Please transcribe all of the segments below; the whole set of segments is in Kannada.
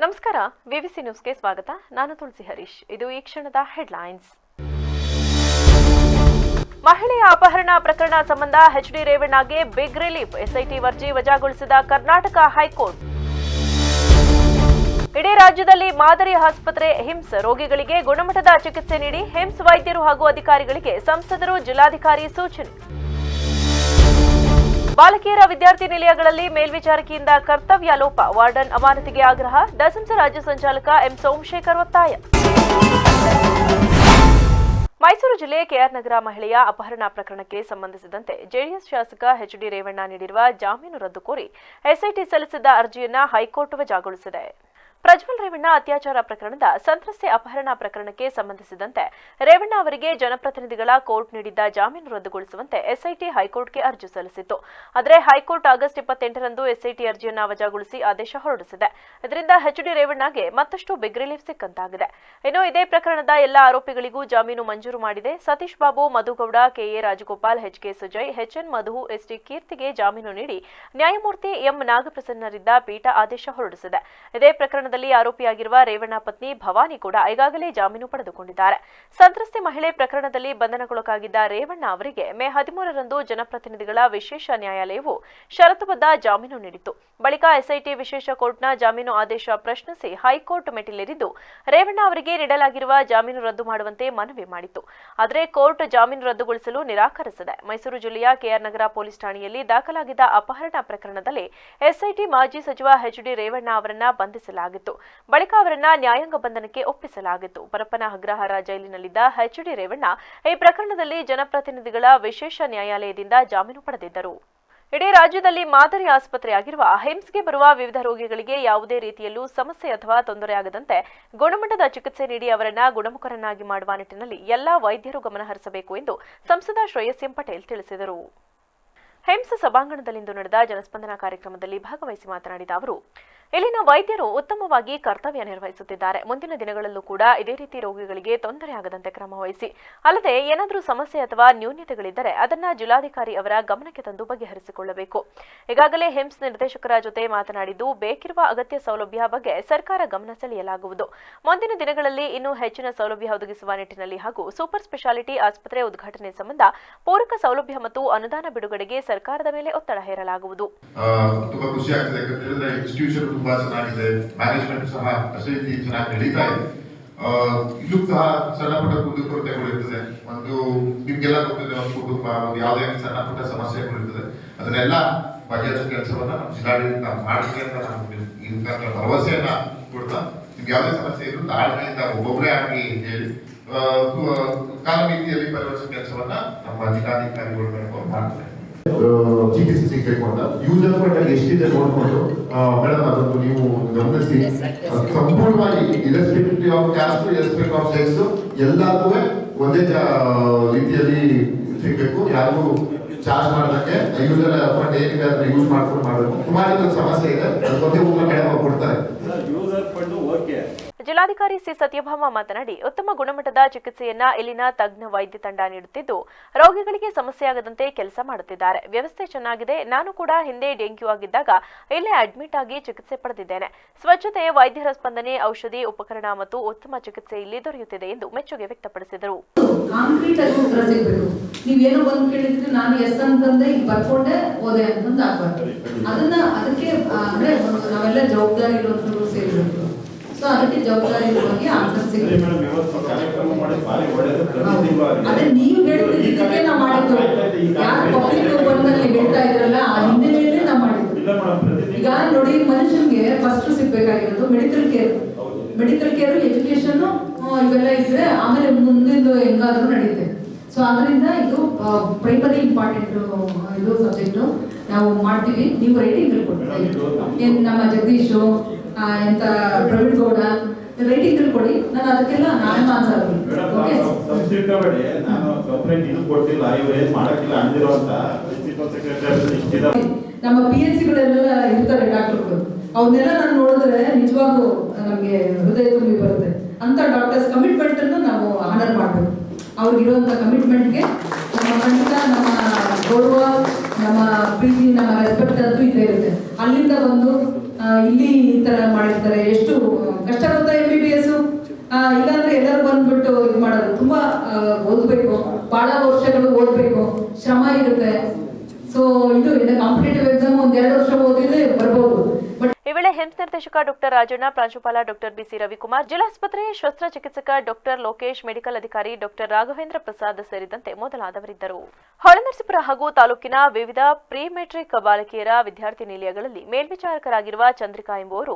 ನಮಸ್ಕಾರ, ವಿವಿಸಿ ನ್ಯೂಸ್ಗೆ ಸ್ವಾಗತ. ನಾನು ತುಳಸಿ ಹರೀಶ್. ಇದು ಈ ಕ್ಷಣದ ಹೆಡ್ಲೈನ್ಸ್. ಮಹಿಳೆಯ ಅಪಹರಣ ಪ್ರಕರಣ ಸಂಬಂಧ ಎಚ್ಡಿ ರೇವಣ್ಣಗೆ ಬಿಗ್ ರಿಲೀಫ್. ಎಸ್ಐಟಿ ಅರ್ಜಿ ವಜಾಗೊಳಿಸಿದ ಕರ್ನಾಟಕ ಹೈಕೋರ್ಟ್. ಇಡೀ ರಾಜ್ಯದಲ್ಲಿ ಮಾದರಿ ಆಸ್ಪತ್ರೆ ಹಿಮ್ಸ್. ರೋಗಿಗಳಿಗೆ ಗುಣಮಟ್ಟದ ಚಿಕಿತ್ಸೆ ನೀಡಿ ಹಿಮ್ಸ್ ವೈದ್ಯರು ಹಾಗೂ ಅಧಿಕಾರಿಗಳಿಗೆ ಸಂಸದರು, ಜಿಲ್ಲಾಧಿಕಾರಿ ಸೂಚನೆ. ಬಾಲಕಿಯರ ವಿದ್ಯಾರ್ಥಿ ನಿಲಯಗಳಲ್ಲಿ ಮೇಲ್ವಿಚಾರಕಿಯಿಂದ ಕರ್ತವ್ಯ ಲೋಪ. ವಾರ್ಡನ್ ಅಮಾನತಿಗೆ ಆಗ್ರಹ. ದಸಂಸ ರಾಜ್ಯ ಸಂಚಾಲಕ ಎಂ ಸೋಮಶೇಖರ್ ಒತ್ತಾಯ. ಮೈಸೂರು ಜಿಲ್ಲೆ ಕೆಆರ್ ನಗರ ಮಹಿಳೆಯ ಅಪಹರಣ ಪ್ರಕರಣಕ್ಕೆ ಸಂಬಂಧಿಸಿದಂತೆ ಜೆಡಿಎಸ್ ಶಾಸಕ ಎಚ್ಡಿ ರೇವಣ್ಣ ನೀಡಿರುವ ಜಾಮೀನು ರದ್ದು ಕೋರಿ ಎಸ್ಐಟಿ ಸಲ್ಲಿಸಿದ್ದ ಅರ್ಜಿಯನ್ನು ಹೈಕೋರ್ಟ್ ವಜಾಗೊಳಿಸಿದೆ. ಪ್ರಜ್ವಲ್ ರೇವಣ್ಣ ಅತ್ಯಾಚಾರ ಪ್ರಕರಣದ ಸಂತ್ರಸ್ತೆ ಅಪಹರಣ ಪ್ರಕರಣಕ್ಕೆ ಸಂಬಂಧಿಸಿದಂತೆ ರೇವಣ್ಣ ಅವರಿಗೆ ಜನಪ್ರತಿನಿಧಿಗಳ ಕೋರ್ಟ್ ನೀಡಿದ್ದ ಜಾಮೀನು ರದ್ದುಗೊಳಿಸುವಂತೆ ಎಸ್ಐಟಿ ಹೈಕೋರ್ಟ್ಗೆ ಅರ್ಜಿ ಸಲ್ಲಿಸಿತ್ತು. ಆದರೆ ಹೈಕೋರ್ಟ್ ಆಗಸ್ಟ್ 28ರಂದು ಎಸ್ಐಟಿ ಅರ್ಜಿಯನ್ನು ವಜಾಗೊಳಿಸಿ ಆದೇಶ ಹೊರಡಿಸಿದೆ. ಇದರಿಂದ ಎಚ್ಡಿ ರೇವಣ್ಣಗೆ ಮತ್ತಷ್ಟು ಬಿಗ್ ರಿಲೀಫ್ ಸಿಕ್ಕಂತಾಗಿದೆ. ಇನ್ನು ಇದೇ ಪ್ರಕರಣದ ಎಲ್ಲ ಆರೋಪಿಗಳಿಗೂ ಜಾಮೀನು ಮಂಜೂರು ಮಾಡಿದೆ. Satish Babu, Madhugowda, K A Rajagopal, H K Sujay, H N Madhu, S T ಕೀರ್ತಿಗೆ ಜಾಮೀನು ನೀಡಿ ನ್ಯಾಯಮೂರ್ತಿ ಎಂ ನಾಗಪ್ರಸನ್ನರಿದ್ದ ಪೀಠ ಆದೇಶ ಹೊರಡಿಸಿದೆ. ಇದೇ ಪ್ರಕರಣದ ಆರೋಪಿಯಾಗಿರುವ ರೇವಣ್ಣ ಪತ್ನಿ ಭವಾನಿ ಕೂಡ ಈಗಾಗಲೇ ಜಾಮೀನು ಪಡೆದುಕೊಂಡಿದ್ದಾರೆ. ಸಂತ್ರಸ್ತೆ ಮಹಿಳೆ ಪ್ರಕರಣದಲ್ಲಿ ಬಂಧನಕ್ಕೊಳಗಾಗಿದ್ದ ರೇವಣ್ಣ ಅವರಿಗೆ ಮೇ 13ರಂದು ಜನಪ್ರತಿನಿಧಿಗಳ ವಿಶೇಷ ನ್ಯಾಯಾಲಯವು ಷರತ್ತುಬದ್ಧ ಜಾಮೀನು ನೀಡಿತ್ತು. ಬಳಿಕ ಎಸ್ಐಟಿ ವಿಶೇಷ ಕೋರ್ಟ್ನ ಜಾಮೀನು ಆದೇಶ ಪ್ರಶ್ನಿಸಿ ಹೈಕೋರ್ಟ್ ಮೆಟ್ಟಿಲೇರಿದ್ದು ರೇವಣ್ಣ ಅವರಿಗೆ ನೀಡಲಾಗಿರುವ ಜಾಮೀನು ರದ್ದು ಮಾಡುವಂತೆ ಮನವಿ ಮಾಡಿತ್ತು. ಆದರೆ ಕೋರ್ಟ್ ಜಾಮೀನು ರದ್ದುಗೊಳಿಸಲು ನಿರಾಕರಿಸಿದೆ. ಮೈಸೂರು ಜಿಲ್ಲೆಯ ಕೆಆರ್ ನಗರ ಪೊಲೀಸ್ ಠಾಣೆಯಲ್ಲಿ ದಾಖಲಾಗಿದ್ದ ಅಪಹರಣ ಪ್ರಕರಣದಲ್ಲಿ ಎಸ್ಐಟಿ ಮಾಜಿ ಸಚಿವ ಎಚ್ಡಿ ರೇವಣ್ಣ ಅವರನ್ನ ಬಂಧಿಸಲಾಗಿತ್ತು. ಬಳಿಕ ಅವರನ್ನ ನ್ಯಾಯಾಂಗ ಬಂಧನಕ್ಕೆ ಒಪ್ಪಿಸಲಾಗಿತ್ತು. ಪರಪ್ಪನ ಅಗ್ರಹಾರ ಜೈಲಿನಲ್ಲಿದ್ದ ಎಚ್ಡಿ ರೇವಣ್ಣ ಈ ಪ್ರಕರಣದಲ್ಲಿ ಜನಪ್ರತಿನಿಧಿಗಳ ವಿಶೇಷ ನ್ಯಾಯಾಲಯದಿಂದ ಜಾಮೀನು ಪಡೆದಿದ್ದರು. ಇಡೀ ರಾಜ್ಯದಲ್ಲಿ ಮಾದರಿ ಆಸ್ಪತ್ರೆಯಾಗಿರುವ ಹಿಮ್ಸ್ಗೆ ಬರುವ ವಿವಿಧ ರೋಗಿಗಳಿಗೆ ಯಾವುದೇ ರೀತಿಯಲ್ಲೂ ಸಮಸ್ಯೆ ಅಥವಾ ತೊಂದರೆಯಾಗದಂತೆ ಗುಣಮಟ್ಟದ ಚಿಕಿತ್ಸೆ ನೀಡಿ ಅವರನ್ನ ಗುಣಮುಖರನ್ನಾಗಿ ಮಾಡುವ ನಿಟ್ಟಿನಲ್ಲಿ ಎಲ್ಲಾ ವೈದ್ಯರು ಗಮನ ಹರಿಸಬೇಕು ಎಂದು ಸಂಸದ ಶ್ರೇಯಸ್ ಎಂ ಪಟೇಲ್ ತಿಳಿಸಿದರು. ಹಿಮ್ಸ್ ಸಭಾಂಗಣದಲ್ಲಿಂದು ನಡೆದ ಜನಸ್ಪಂದನ ಕಾರ್ಯಕ್ರಮದಲ್ಲಿ ಭಾಗವಹಿಸಿ ಮಾತನಾಡಿದ ಅವರು, ಇಲ್ಲಿನ ವೈದ್ಯರು ಉತ್ತಮವಾಗಿ ಕರ್ತವ್ಯ ನಿರ್ವಹಿಸುತ್ತಿದ್ದಾರೆ. ಮುಂದಿನ ದಿನಗಳಲ್ಲೂ ಕೂಡ ಇದೇ ರೀತಿ ರೋಗಿಗಳಿಗೆ ತೊಂದರೆಯಾಗದಂತೆ ಕ್ರಮ ವಹಿಸಿ, ಅಲ್ಲದೆ ಏನಾದರೂ ಸಮಸ್ಯೆ ಅಥವಾ ನ್ಯೂನ್ಯತೆಗಳಿದ್ದರೆ ಅದನ್ನ ಜಿಲ್ಲಾಧಿಕಾರಿ ಅವರ ಗಮನಕ್ಕೆ ತಂದು ಬಗೆಹರಿಸಿಕೊಳ್ಳಬೇಕು. ಈಗಾಗಲೇ ಹಿಮ್ಸ್ ನಿರ್ದೇಶಕರ ಜೊತೆ ಮಾತನಾಡಿದ್ದು, ಬೇಕಿರುವ ಅಗತ್ಯ ಸೌಲಭ್ಯ ಬಗ್ಗೆ ಸರ್ಕಾರ ಗಮನ ಸೆಳೆಯಲಾಗುವುದು. ಮುಂದಿನ ದಿನಗಳಲ್ಲಿ ಇನ್ನೂ ಹೆಚ್ಚಿನ ಸೌಲಭ್ಯ ಒದಗಿಸುವ ನಿಟ್ಟಿನಲ್ಲಿ ಹಾಗೂ ಸೂಪರ್ ಸ್ಪೆಷಾಲಿಟಿ ಆಸ್ಪತ್ರೆ ಉದ್ಘಾಟನೆ ಸಂಬಂಧ ಪೂರಕ ಸೌಲಭ್ಯ ಮತ್ತು ಅನುದಾನ ಬಿಡುಗಡೆಗೆ ಸರ್ಕಾರದ ಮೇಲೆ ಒತ್ತಡ ಹೇರಲಾಗುವುದು. ತುಂಬಾ ಚೆನ್ನಾಗಿದೆ, ಮ್ಯಾನೇಜ್ಮೆಂಟ್ ಸಹ ಅಷ್ಟೇ ರೀತಿ ಚೆನ್ನಾಗಿ ನಡೀತಾ ಇದೆ. ಇಲ್ಲೂ ಸಹ ಸಣ್ಣ ಪುಟ್ಟ ಕುಂದುಕೊರತೆಗಳು ಇರ್ತದೆ. ಒಂದು ನಿಮ್ಗೆಲ್ಲ ಗೊತ್ತಿದೆ, ಒಂದು ಕುಟುಂಬ ಒಂದು ಯಾವುದೇ ಸಣ್ಣ ಪುಟ್ಟ ಸಮಸ್ಯೆಗಳು ಇರ್ತದೆ. ಅದನ್ನೆಲ್ಲ ಬಗೆಹರಿಸೋ ಕೆಲಸವನ್ನ ನಮ್ಮ ಜಿಲ್ಲಾಡಳಿತ ಮಾಡ್ತೀವಿ ಅಂತ ನಾನು ಭರವಸೆಯನ್ನ ಕೊಡ್ತಾ, ನಿಮ್ಗೆ ಯಾವುದೇ ಸಮಸ್ಯೆ ಇದ್ರು ತಾಳ್ಮೆಯಿಂದ ಒಬ್ಬೊಬ್ಬರೇ ಆಗಿ ಹೇಳಿ ಕಾಲಮಿತಿಯಲ್ಲಿ ಪರಿವರ್ತಿಸೋ ಕೆಲಸವನ್ನ ನಮ್ಮ ಜಿಲ್ಲಾಧಿಕಾರಿಗಳು ಮಾಡ್ತಾರೆ. ಚಿಕಿತ್ಸೆ ಸಿಗಬೇಕು ಅಂತ ಯೂಸರ್ ಫಂಡ್ ಎಷ್ಟಿದೆ ನೋಡ್ಕೊಂಡು ಮೇಡಮ್ ಅದನ್ನು ನೀವು ಗಮನಿಸಿ. ಸಂಪೂರ್ಣವಾಗಿ irrespective of caste, irrespective of sex ಎಲ್ಲದೂ ಒಂದೇ ರೀತಿಯಲ್ಲಿ ಸಿಗಬೇಕು. ಯಾರಿಗೂ ಚಾರ್ಜ್ ಮಾಡೋದಕ್ಕೆ ಯೂಸರ್ ಫಂಡ್ ಏನಿದೆ ಅದನ್ನ ಯೂಸ್ ಮಾಡ್ಕೊಂಡು ಮಾಡಬೇಕು. ಸುಮಾರು ಸಮಸ್ಯೆ ಇದೆ, ಅದೊಂದೇ ಊಟ ಕಡಿಮೆ ಕೊಡ್ತಾರೆ. ಜಿಲ್ಲಾಧಿಕಾರಿ ಸಿ ಸತ್ಯಭಾಮ ಮಾತನಾಡಿ, ಉತ್ತಮ ಗುಣಮಟ್ಟದ ಚಿಕಿತ್ಸೆಯನ್ನ ಇಲ್ಲಿನ ತಜ್ಞ ವೈದ್ಯ ತಂಡ ನೀಡುತ್ತಿದ್ದು, ರೋಗಿಗಳಿಗೆ ಸಮಸ್ಯೆಯಾಗದಂತೆ ಕೆಲಸ ಮಾಡುತ್ತಿದ್ದಾರೆ. ವ್ಯವಸ್ಥೆ ಚೆನ್ನಾಗಿದೆ. ನಾನು ಕೂಡ ಹಿಂದೆ ಡೆಂಗ್ಯೂ ಆಗಿದ್ದಾಗ ಇಲ್ಲೇ ಅಡ್ಮಿಟ್ ಆಗಿ ಚಿಕಿತ್ಸೆ ಪಡೆದಿದ್ದೇನೆ. ಸ್ವಚ್ಛತೆ, ವೈದ್ಯರ ಸ್ಪಂದನೆ, ಔಷಧಿ, ಉಪಕರಣ ಮತ್ತು ಉತ್ತಮ ಚಿಕಿತ್ಸೆ ಇಲ್ಲಿ ದೊರೆಯುತ್ತಿದೆ ಎಂದು ಮೆಚ್ಚುಗೆ ವ್ಯಕ್ತಪಡಿಸಿದರು. ಅದಕ್ಕೆ ಜವಾಬ್ದಾರಿ ಆನ್ಸರ್ ಸಿಗುತ್ತೆ. ಅದೇ ನೀವು ಹೇಳ್ತಿದ್ದಕ್ಕೆ ನಾವು ಮಾಡಿದ್ದು. ಯಾರು ಪಬ್ಲಿಕ್ ಬಂದಲ್ಲಿ ಹೇಳ್ತಾ ಇದ್ರಲ್ಲ, ಆ ಹಿನ್ನೆಲೆಯಲ್ಲೇ ನಾವು ಮಾಡಿದ್ದು. ಈಗ ನೋಡಿ, ಮನುಷ್ಯನಿಗೆ ಫಸ್ಟ್ ಸಿಗ್ಬೇಕಾಗಿರೋದು ಮೆಡಿಕಲ್ ಕೇರ್, ಎಜುಕೇಶನ್ ಇವೆಲ್ಲ ಇದ್ರೆ ಆಮೇಲೆ ಮುಂದಿನ ಹೆಂಗಾದ್ರೂ ನಡೆಯುತ್ತೆ. ಸೊ ಅದರಿಂದ ಇದು ಪ್ರೈಮರಿ ಇಂಪಾರ್ಟೆಂಟ್ ಇದು ಸಬ್ಜೆಕ್ಟ್ ನಾವು ಮಾಡ್ತೀವಿ. ನೀವು ರೈಟಿಂಗ್ ಕೊಡ್ತೀವಿ. ನಮ್ಮ ಜಗದೀಶು ಎಂತ ಪ್ರವೀಣ್ ಗೌಡ ರೈಟಿಂಗ್ ಕೊಡಿ, ನಾನು ಅದಕ್ಕೆಲ್ಲ ನಾನು ಆನ್ಸರ್. ನಮ್ಮ PHCಗಳೆಲ್ಲ ಇರ್ತಾರೆ ಡಾಕ್ಟರ್ಗಳು, ಅವನ್ನೆಲ್ಲ ನಾನು ನೋಡಿದ್ರೆ ನಿಜವಾಗೂ ನಮಗೆ ಹೃದಯ ತುಂಬಿ ಬರುತ್ತೆ. ಅಂತ ಡಾಕ್ಟರ್ಸ್ ಕಮಿಟ್ಮೆಂಟ್ ಅನ್ನು ನಾವು ಆನರ್ ಮಾಡಬೇಕು. ಅವ್ರಿಗಿರುವಂತ ಕಮಿಟ್ಮೆಂಟ್ಗೆ ನಮ್ಮ ಖಂಡಿತ ನಮ್ಮ ಗೌರವ, ನಮ್ಮ ಪ್ರೀತಿ, ನಮ್ಮ ರೆಸ್ಪೆಕ್ಟ್ ಅಂತೂ ಇದ್ದೇ ಇರುತ್ತೆ. ಅಲ್ಲಿಂದ ಒಂದು ಇಲ್ಲಿ ಈ ತರ ಮಾಡಿರ್ತಾರೆ. ಎಷ್ಟು ಕಷ್ಟ ಗೊತ್ತಾ MBBS. ಇಲ್ಲಾಂದ್ರೆ ಎಲ್ಲರೂ ಬಂದ್ಬಿಟ್ಟು ಇದು ಮಾಡೋದು. ತುಂಬಾ ಓದ್ಬೇಕು, ಬಹಳ ವರ್ಷಗಳು ಓದ್ಬೇಕು, ಶ್ರಮ ಇರುತ್ತೆ. ಸೊ ಇದು ಕಾಂಪಿಟೇಟಿವ್ ಎಕ್ಸಾಮ್ 1-2 ವರ್ಷ ಓದಿದ್ರೆ ಬರ್ಬೋದು. ಈ ವೇಳೆ ಹಿಮ್ಸ್ ನಿರ್ದೇಶಕ ಡಾಕ್ಟರ್ ರಾಜಣ್ಣ, ಪ್ರಾಂಶುಪಾಲ ಡಾಕ್ಟರ್ ಬಿಸಿ ರವಿಕುಮಾರ್, ಜಿಲ್ಲಾಸ್ಪತ್ರೆ ಶಸ್ತ್ರಚಿಕಿತ್ಸಕ ಡಾಕ್ಟರ್ ಲೋಕೇಶ್, ಮೆಡಿಕಲ್ ಅಧಿಕಾರಿ ಡಾಕ್ಟರ್ ರಾಘವೇಂದ್ರ ಪ್ರಸಾದ್ ಸೇರಿದಂತೆ ಮೊದಲಾದವರಿದ್ದರು. ಹೊಳೆನರಸೀಪುರ ಹಾಗೂ ತಾಲೂಕಿನ ವಿವಿಧ ಪ್ರೀ ಮೆಟ್ರಿಕ್ ಬಾಲಕಿಯರ ವಿದ್ಯಾರ್ಥಿ ನಿಲಯಗಳಲ್ಲಿ ಮೇಲ್ವಿಚಾರಕರಾಗಿರುವ ಚಂದ್ರಿಕಾ ಎಂಬುವರು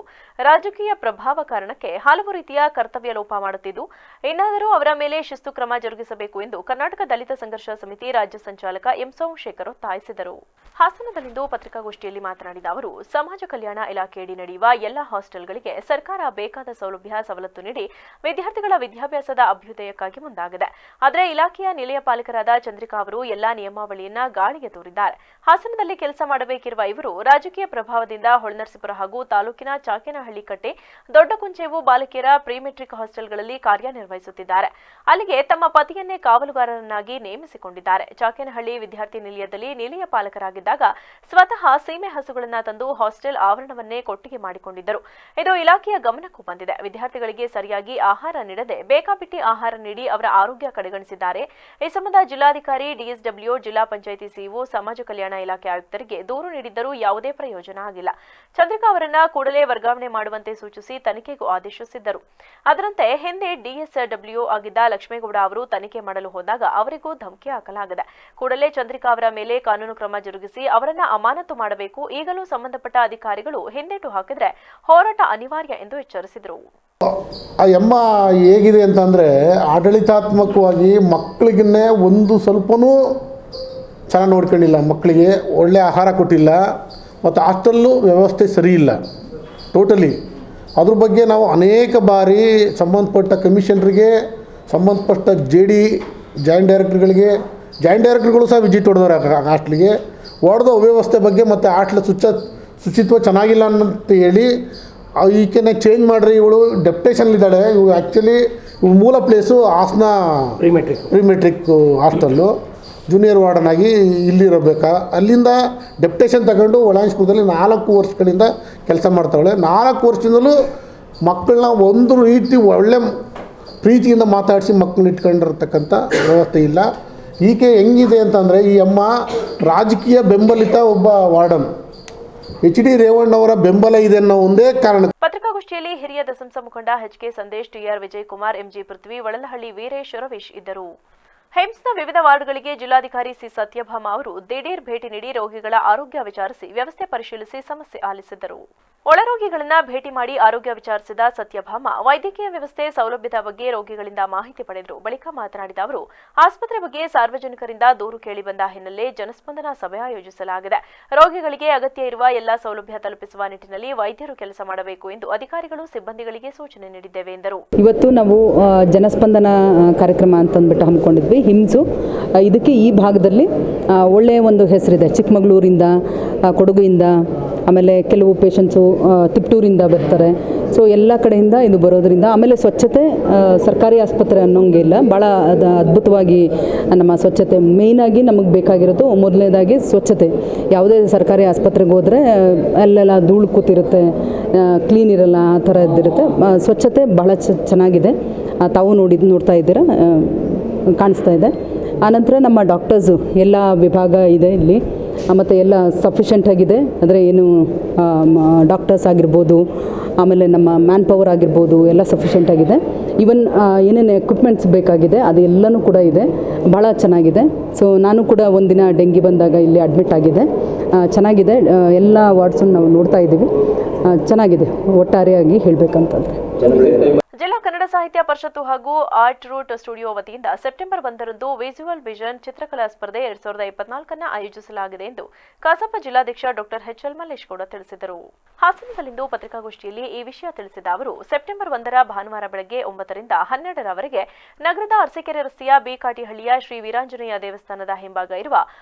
ರಾಜಕೀಯ ಪ್ರಭಾವ ಕಾರಣಕ್ಕೆ ಹಲವು ರೀತಿಯ ಕರ್ತವ್ಯ ಲೋಪ ಮಾಡುತ್ತಿದ್ದು, ಇನ್ನಾದರೂ ಅವರ ಮೇಲೆ ಶಿಸ್ತು ಕ್ರಮ ಜರುಗಿಸಬೇಕು ಎಂದು ಕರ್ನಾಟಕ ದಲಿತ ಸಂಘರ್ಷ ಸಮಿತಿ ರಾಜ್ಯ ಸಂಚಾಲಕ ಎಂ ಸೋಮಶೇಖರ್ ಒತ್ತಾಯಿಸಿದರು. ಹಾಸನದಲ್ಲಿಂದು ಪತ್ರಿಕಾಗೋಷ್ಠಿಯಲ್ಲಿ ಮಾತನಾಡಿದ ಅವರು, ಸಮಾಜ ಕಲ್ಯಾಣ ಇಲಾಖೆಯಡಿ ನಡೆಯುವ ಎಲ್ಲ ಹಾಸ್ಟೆಲ್ಗಳಿಗೆ ಸರ್ಕಾರ ಬೇಕಾದ ಸೌಲಭ್ಯ ಸವಲತ್ತು ನೀಡಿ ವಿದ್ಯಾರ್ಥಿಗಳ ವಿದ್ಯಾಭ್ಯಾಸದ ಅಭ್ಯುದಯಕ್ಕಾಗಿ ಮುಂದಾಗಿದೆ. ಆದರೆ ಇಲಾಖೆಯ ನಿಲಯ ಪಾಲಕರಾದ ಚಂದ್ರಿಕಾ ಅವರು ಎಲ್ಲಾ ನಿಯಮಾವಳಿಯನ್ನ ಗಾಳಿಗೆ ತೂರಿದ್ದಾರೆ. ಹಾಸನದಲ್ಲಿ ಕೆಲಸ ಮಾಡಬೇಕಿರುವ ಇವರು ರಾಜಕೀಯ ಪ್ರಭಾವದಿಂದ ಹೊಳೆನರಸೀಪುರ ಹಾಗೂ ತಾಲೂಕಿನ ಚಾಕೇನಹಳ್ಳಿ ಕಟ್ಟೆ, ದೊಡ್ಡ ಕುಂಚೇವು ಬಾಲಕಿಯರ ಪ್ರೀ ಮೆಟ್ರಿಕ್ ಹಾಸ್ಟೆಲ್ಗಳಲ್ಲಿ ಕಾರ್ಯನಿರ್ವಹಿಸುತ್ತಿದ್ದಾರೆ. ಅಲ್ಲಿಗೆ ತಮ್ಮ ಪತಿಯನ್ನೇ ಕಾವಲುಗಾರರನ್ನಾಗಿ ನೇಮಿಸಿಕೊಂಡಿದ್ದಾರೆ. ಚಾಕೇನಹಳ್ಳಿ ವಿದ್ಯಾರ್ಥಿ ನಿಲಯದಲ್ಲಿ ನಿಲಯ ಪಾಲಕರಾಗಿದ್ದಾಗ ಸ್ವತಃ ಸೀಮೆ ಹಸುಗಳನ್ನ ತಂದು ಹಾಸ್ಟೆಲ್ ಆವರಣವನ್ನೇ ಕೊಟ್ಟಿಗೆ ಮಾಡಿಕೊಂಡಿದ್ದರು. ಇದು ಇಲಾಖೆಯ ಗಮನಕ್ಕೂ ಬಂದಿದೆ. ವಿದ್ಯಾರ್ಥಿಗಳಿಗೆ ಸರಿಯಾಗಿ ಆಹಾರ ನೀಡದೆ ಬೇಕಾಬಿಟ್ಟಿ ಆಹಾರ ನೀಡಿ ಅವರ ಆರೋಗ್ಯ ಕಡೆಗಣಿಸಿದ್ದಾರೆ. ಈ ಸಂಬಂಧ ಜಿಲ್ಲಾಧಿಕಾರಿ, DSW, ಜಿಲ್ಲಾ ಪಂಚಾಯಿತಿ ಸಿಇಒ, ಸಮಾಜ ಕಲ್ಯಾಣ ಇಲಾಖೆ ಆಯುಕ್ತರಿಗೆ ದೂರು ನೀಡಿದ್ದರೂ ಯಾವುದೇ ಪ್ರಯೋಜನ ಆಗಿಲ್ಲ. ಚಂದ್ರಿಕಾ ಅವರನ್ನ ಕೂಡಲೇ ವರ್ಗಾವಣೆ ಮಾಡುವಂತೆ ಸೂಚಿಸಿ ತನಿಖೆಗೂ ಆದೇಶಿಸಿದ್ದರು. ಅದರಂತೆ ಹಿಂದೆ DSW ಆಗಿದ್ದ ಲಕ್ಷ್ಮೇಗೌಡ ಅವರು ತನಿಖೆ ಮಾಡಲು ಹೋದಾಗ ಅವರಿಗೂ ಧಮಕಿ ಹಾಕಲಾಗಿದೆ. ಕೂಡಲೇ ಚಂದ್ರಿಕಾ ಅವರ ಮೇಲೆ ಕಾನೂನು ಕ್ರಮ ಜರುಗಿಸಿ ಅವರನ್ನ ಅಮಾನತು ಮಾಡಬೇಕು. ಈಗಲೂ ಸಂಬಂಧಪಟ್ಟ ಅಧಿಕಾರಿಗಳು ಹಿಂದೇಟು ಹಾಕಿದ್ರೆ ಹೋರಾಟ ಅನಿವಾರ್ಯ ಎಂದು ಎಚ್ಚರಿಸಿದರು. ಆ ಎಮ್ಮ ಹೇಗಿದೆ ಅಂತಂದರೆ, ಆಡಳಿತಾತ್ಮಕವಾಗಿ ಮಕ್ಕಳಿಗನ್ನೇ ಒಂದು ಸ್ವಲ್ಪನೂ ಚೆನ್ನಾಗಿ ನೋಡ್ಕೊಂಡಿಲ್ಲ. ಮಕ್ಕಳಿಗೆ ಒಳ್ಳೆಯ ಆಹಾರ ಕೊಟ್ಟಿಲ್ಲ ಮತ್ತು ಹಾಸ್ಟೆಲ್ಲು ವ್ಯವಸ್ಥೆ ಸರಿ ಇಲ್ಲ ಟೋಟಲಿ. ಅದ್ರ ಬಗ್ಗೆ ನಾವು ಅನೇಕ ಬಾರಿ ಸಂಬಂಧಪಟ್ಟ ಕಮಿಷನರಿಗೆ, ಸಂಬಂಧಪಟ್ಟ ಜಾಯಿಂಟ್ ಡೈರೆಕ್ಟರ್ಗಳು ಸಹ ವಿಸಿಟ್ ಹೊಡೆದವ್ರೆ ಹಾಸ್ಟ್ಲಿಗೆ. ಹೊಡೆದ ಅವ್ಯವಸ್ಥೆ ಬಗ್ಗೆ ಮತ್ತು ಹಾಸ್ಟ್ಲ ಶುಚಿತ್ವ ಚೆನ್ನಾಗಿಲ್ಲ ಅಂತ ಹೇಳಿ ಈಕೆನ ಚೇಂಜ್ ಮಾಡಿರಿ, ಇವಳು ಡೆಪ್ಟೇಷನ್ಲಿದ್ದಾಳೆ. ಇವು ಆ್ಯಕ್ಚುಲಿ ಇವು ಮೂಲ place Hassan pre matric hostel. Junior warden ಆಗಿ ಇಲ್ಲಿರಬೇಕಾ, ಅಲ್ಲಿಂದ ಡೆಪ್ಟೇಷನ್ ತಗೊಂಡು ಒಳಾಂಶಪುರದಲ್ಲಿ 4 ವರ್ಷಗಳಿಂದ ಕೆಲಸ ಮಾಡ್ತಾವಳೆ. 4 ವರ್ಷದಿಂದಲೂ ಮಕ್ಕಳನ್ನ ಒಂದು ರೀತಿ ಒಳ್ಳೆ ಪ್ರೀತಿಯಿಂದ ಮಾತಾಡಿಸಿ ಮಕ್ಕಳನ್ನ ಇಟ್ಕೊಂಡಿರ್ತಕ್ಕಂಥ ವ್ಯವಸ್ಥೆ ಇಲ್ಲ. ಈಕೆ ಹೆಂಗಿದೆ ಅಂತಂದರೆ, ಈ ಅಮ್ಮ ರಾಜಕೀಯ ಬೆಂಬಲಿತ ಒಬ್ಬ ವಾರ್ಡನ್. HD ರೇವಣ್ಣವರ ಬೆಂಬಲ ಇದೆ ಅನ್ನೋ ಒಂದೇ ಕಾರಣ. ಪತ್ರಿಕಾಗೋಷ್ಠಿಯಲ್ಲಿ ಹಿರಿಯ ದಸಂಸ ಮುಖಂಡ HK Sandesh, TR Vijayakumar, MG ಪೃಥ್ವಿ, ವಳಲಹಳ್ಳಿ ವೀರೇಶ್, ರವೀಶ್ ಇದ್ದರು. ಹಿಮ್ಸ್ನ ವಿವಿಧ ವಾರ್ಡ್ಗಳಿಗೆ ಜಿಲ್ಲಾಧಿಕಾರಿ ಸಿ ಸತ್ಯಭಾಮ ಅವರು ದಿಢೀರ್ ಭೇಟಿ ನೀಡಿ ರೋಗಿಗಳ ಆರೋಗ್ಯ ವಿಚಾರಿಸಿ ವ್ಯವಸ್ಥೆ ಪರಿಶೀಲಿಸಿ ಸಮಸ್ಯೆ ಆಲಿಸಿದರು. ಒಳರೋಗಿಗಳನ್ನ ಭೇಟಿ ಮಾಡಿ ಆರೋಗ್ಯ ವಿಚಾರಿಸಿದ ಸತ್ಯಭಾಮ ವೈದ್ಯಕೀಯ ವ್ಯವಸ್ಥೆ ಸೌಲಭ್ಯದ ಬಗ್ಗೆ ರೋಗಿಗಳಿಂದ ಮಾಹಿತಿ ಪಡೆದರು. ಬಳಿಕ ಮಾತನಾಡಿದ ಅವರು, ಆಸ್ಪತ್ರೆ ಬಗ್ಗೆ ಸಾರ್ವಜನಿಕರಿಂದ ದೂರು ಕೇಳಿ ಬಂದ ಹಿನ್ನೆಲೆ ಜನಸ್ಪಂದನ ಸಭೆ ಆಯೋಜಿಸಲಾಗಿದೆ. ರೋಗಿಗಳಿಗೆ ಅಗತ್ಯ ಇರುವ ಎಲ್ಲಾ ಸೌಲಭ್ಯ ತಲುಪಿಸುವ ನಿಟ್ಟಿನಲ್ಲಿ ವೈದ್ಯರು ಕೆಲಸ ಮಾಡಬೇಕು ಎಂದು ಅಧಿಕಾರಿಗಳು ಸಿಬ್ಬಂದಿಗಳಿಗೆ ಸೂಚನೆ ನೀಡಿದ್ದೇವೆ ಎಂದರು. ಇವತ್ತು ನಾವು ಜನಸ್ಪಂದನ ಕಾರ್ಯಕ್ರಮ ಅಂತಂದ್ಬಿಟ್ಟು ಹಮ್ಮಿಕೊಂಡಿದ್ವಿ. ಹಿಮ್ಸು ಇದಕ್ಕೆ ಈ ಭಾಗದಲ್ಲಿ ಒಳ್ಳೆಯ ಒಂದು ಹೆಸರಿದೆ. ಚಿಕ್ಕಮಗಳೂರಿಂದ, ಕೊಡಗುಯಿಂದ, ಆಮೇಲೆ ಕೆಲವು ಪೇಷಂಟ್ಸು ತಿಪ್ಟೂರಿಂದ ಬರ್ತಾರೆ. ಸೊ ಎಲ್ಲ ಕಡೆಯಿಂದ ಇದು ಬರೋದರಿಂದ, ಆಮೇಲೆ ಸ್ವಚ್ಛತೆ ಸರ್ಕಾರಿ ಆಸ್ಪತ್ರೆ ಅನ್ನೋಂಗೆ ಇಲ್ಲ, ಭಾಳ ಅದ್ಭುತವಾಗಿ ನಮ್ಮ ಸ್ವಚ್ಛತೆ ಮೇಯ್ನಾಗಿ ನಮಗೆ ಬೇಕಾಗಿರೋದು. ಮೊದಲನೇದಾಗಿ ಸ್ವಚ್ಛತೆ. ಯಾವುದೇ ಸರ್ಕಾರಿ ಆಸ್ಪತ್ರೆಗೆ ಹೋದರೆ ಅಲ್ಲೆಲ್ಲ ಧೂಳು ಕೂತಿರುತ್ತೆ, ಕ್ಲೀನ್ ಇರಲ್ಲ, ಆ ಥರ ಇದ್ದಿರುತ್ತೆ. ಸ್ವಚ್ಛತೆ ಬಹಳ ಚೆನ್ನಾಗಿದೆ. ತಾವು ನೋಡ್ತಾ ಇದ್ದೀರಾ, ಕಾಣಿಸ್ತಾ ಇದೆ. ಆನಂತರ ನಮ್ಮ ಡಾಕ್ಟರ್ಸು ಎಲ್ಲ ವಿಭಾಗ ಇದೆ ಇಲ್ಲಿ, ಮತ್ತು ಎಲ್ಲ ಸಫಿಷಿಯೆಂಟ್ ಆಗಿದೆ. ಅಂದರೆ ಏನು ಡಾಕ್ಟರ್ಸ್ ಆಗಿರ್ಬೋದು, ಆಮೇಲೆ ನಮ್ಮ ಮ್ಯಾನ್ ಪವರ್ ಆಗಿರ್ಬೋದು, ಎಲ್ಲ ಸಫಿಷಿಯೆಂಟ್ ಆಗಿದೆ. ಈವನ್ ಏನೇನು ಎಕ್ವಿಪ್ಮೆಂಟ್ಸ್ ಬೇಕಾಗಿದೆ ಅದೆಲ್ಲನೂ ಕೂಡ ಇದೆ, ಭಾಳ ಚೆನ್ನಾಗಿದೆ. ಸೊ ನಾನು ಕೂಡ ಒಂದಿನ ಡೆಂಗಿ ಬಂದಾಗ ಇಲ್ಲಿ ಅಡ್ಮಿಟ್ ಆಗಿದೆ. ಚೆನ್ನಾಗಿದೆ. ಎಲ್ಲ ವಾರ್ಡ್ಸನ್ನು ನಾವು ನೋಡ್ತಾ ಇದ್ದೀವಿ. ಚೆನ್ನಾಗಿದೆ ಒಟ್ಟಾರೆಯಾಗಿ ಹೇಳಬೇಕಂತಂದರೆ. ಜಿಲ್ಲಾ ಕನ್ನಡ ಸಾಹಿತ್ಯ ಪರಿಷತ್ತು ಹಾಗೂ ಆರ್ಟ್ ರೂಟ್ ಸ್ಟುಡಿಯೋ ವತಿಯಿಂದ ಸೆಪ್ಟೆಂಬರ್ 1ರಂದು ವಿಜುವಲ್ ವಿಷನ್ ಚಿತ್ರಕಲಾ ಸ್ಪರ್ಧೆ 2024 ಆಯೋಜಿಸಲಾಗಿದೆ ಎಂದು ಕಸಾಪ ಜಿಲ್ಲಾಧ್ಯಕ್ಷ ಡಾಕ್ಟರ್ HL ಮಲ್ಲೇಶ್ಗೌಡ ತಿಳಿಸಿದರು. ಹಾಸನದಲ್ಲಿಂದು ಪತ್ರಿಕಾಗೋಷ್ಠಿಯಲ್ಲಿ ಈ ವಿಷಯ ತಿಳಿಸಿದ ಅವರು, ಸೆಪ್ಟೆಂಬರ್ 1ರ ಭಾನುವಾರ ಬೆಳಗ್ಗೆ 9ರಿಂದ 12ರವರೆಗೆ ನಗರದ ಅರಸೀಕೆರೆ ರಸ್ತೆಯ ಬಿಕಾಟಿಹಳ್ಳಿಯ ಶ್ರೀ ವೀರಾಂಜನೇಯ ದೇವಸ್ಥಾನದ ಹಿಂಭಾಗ ಇರುವ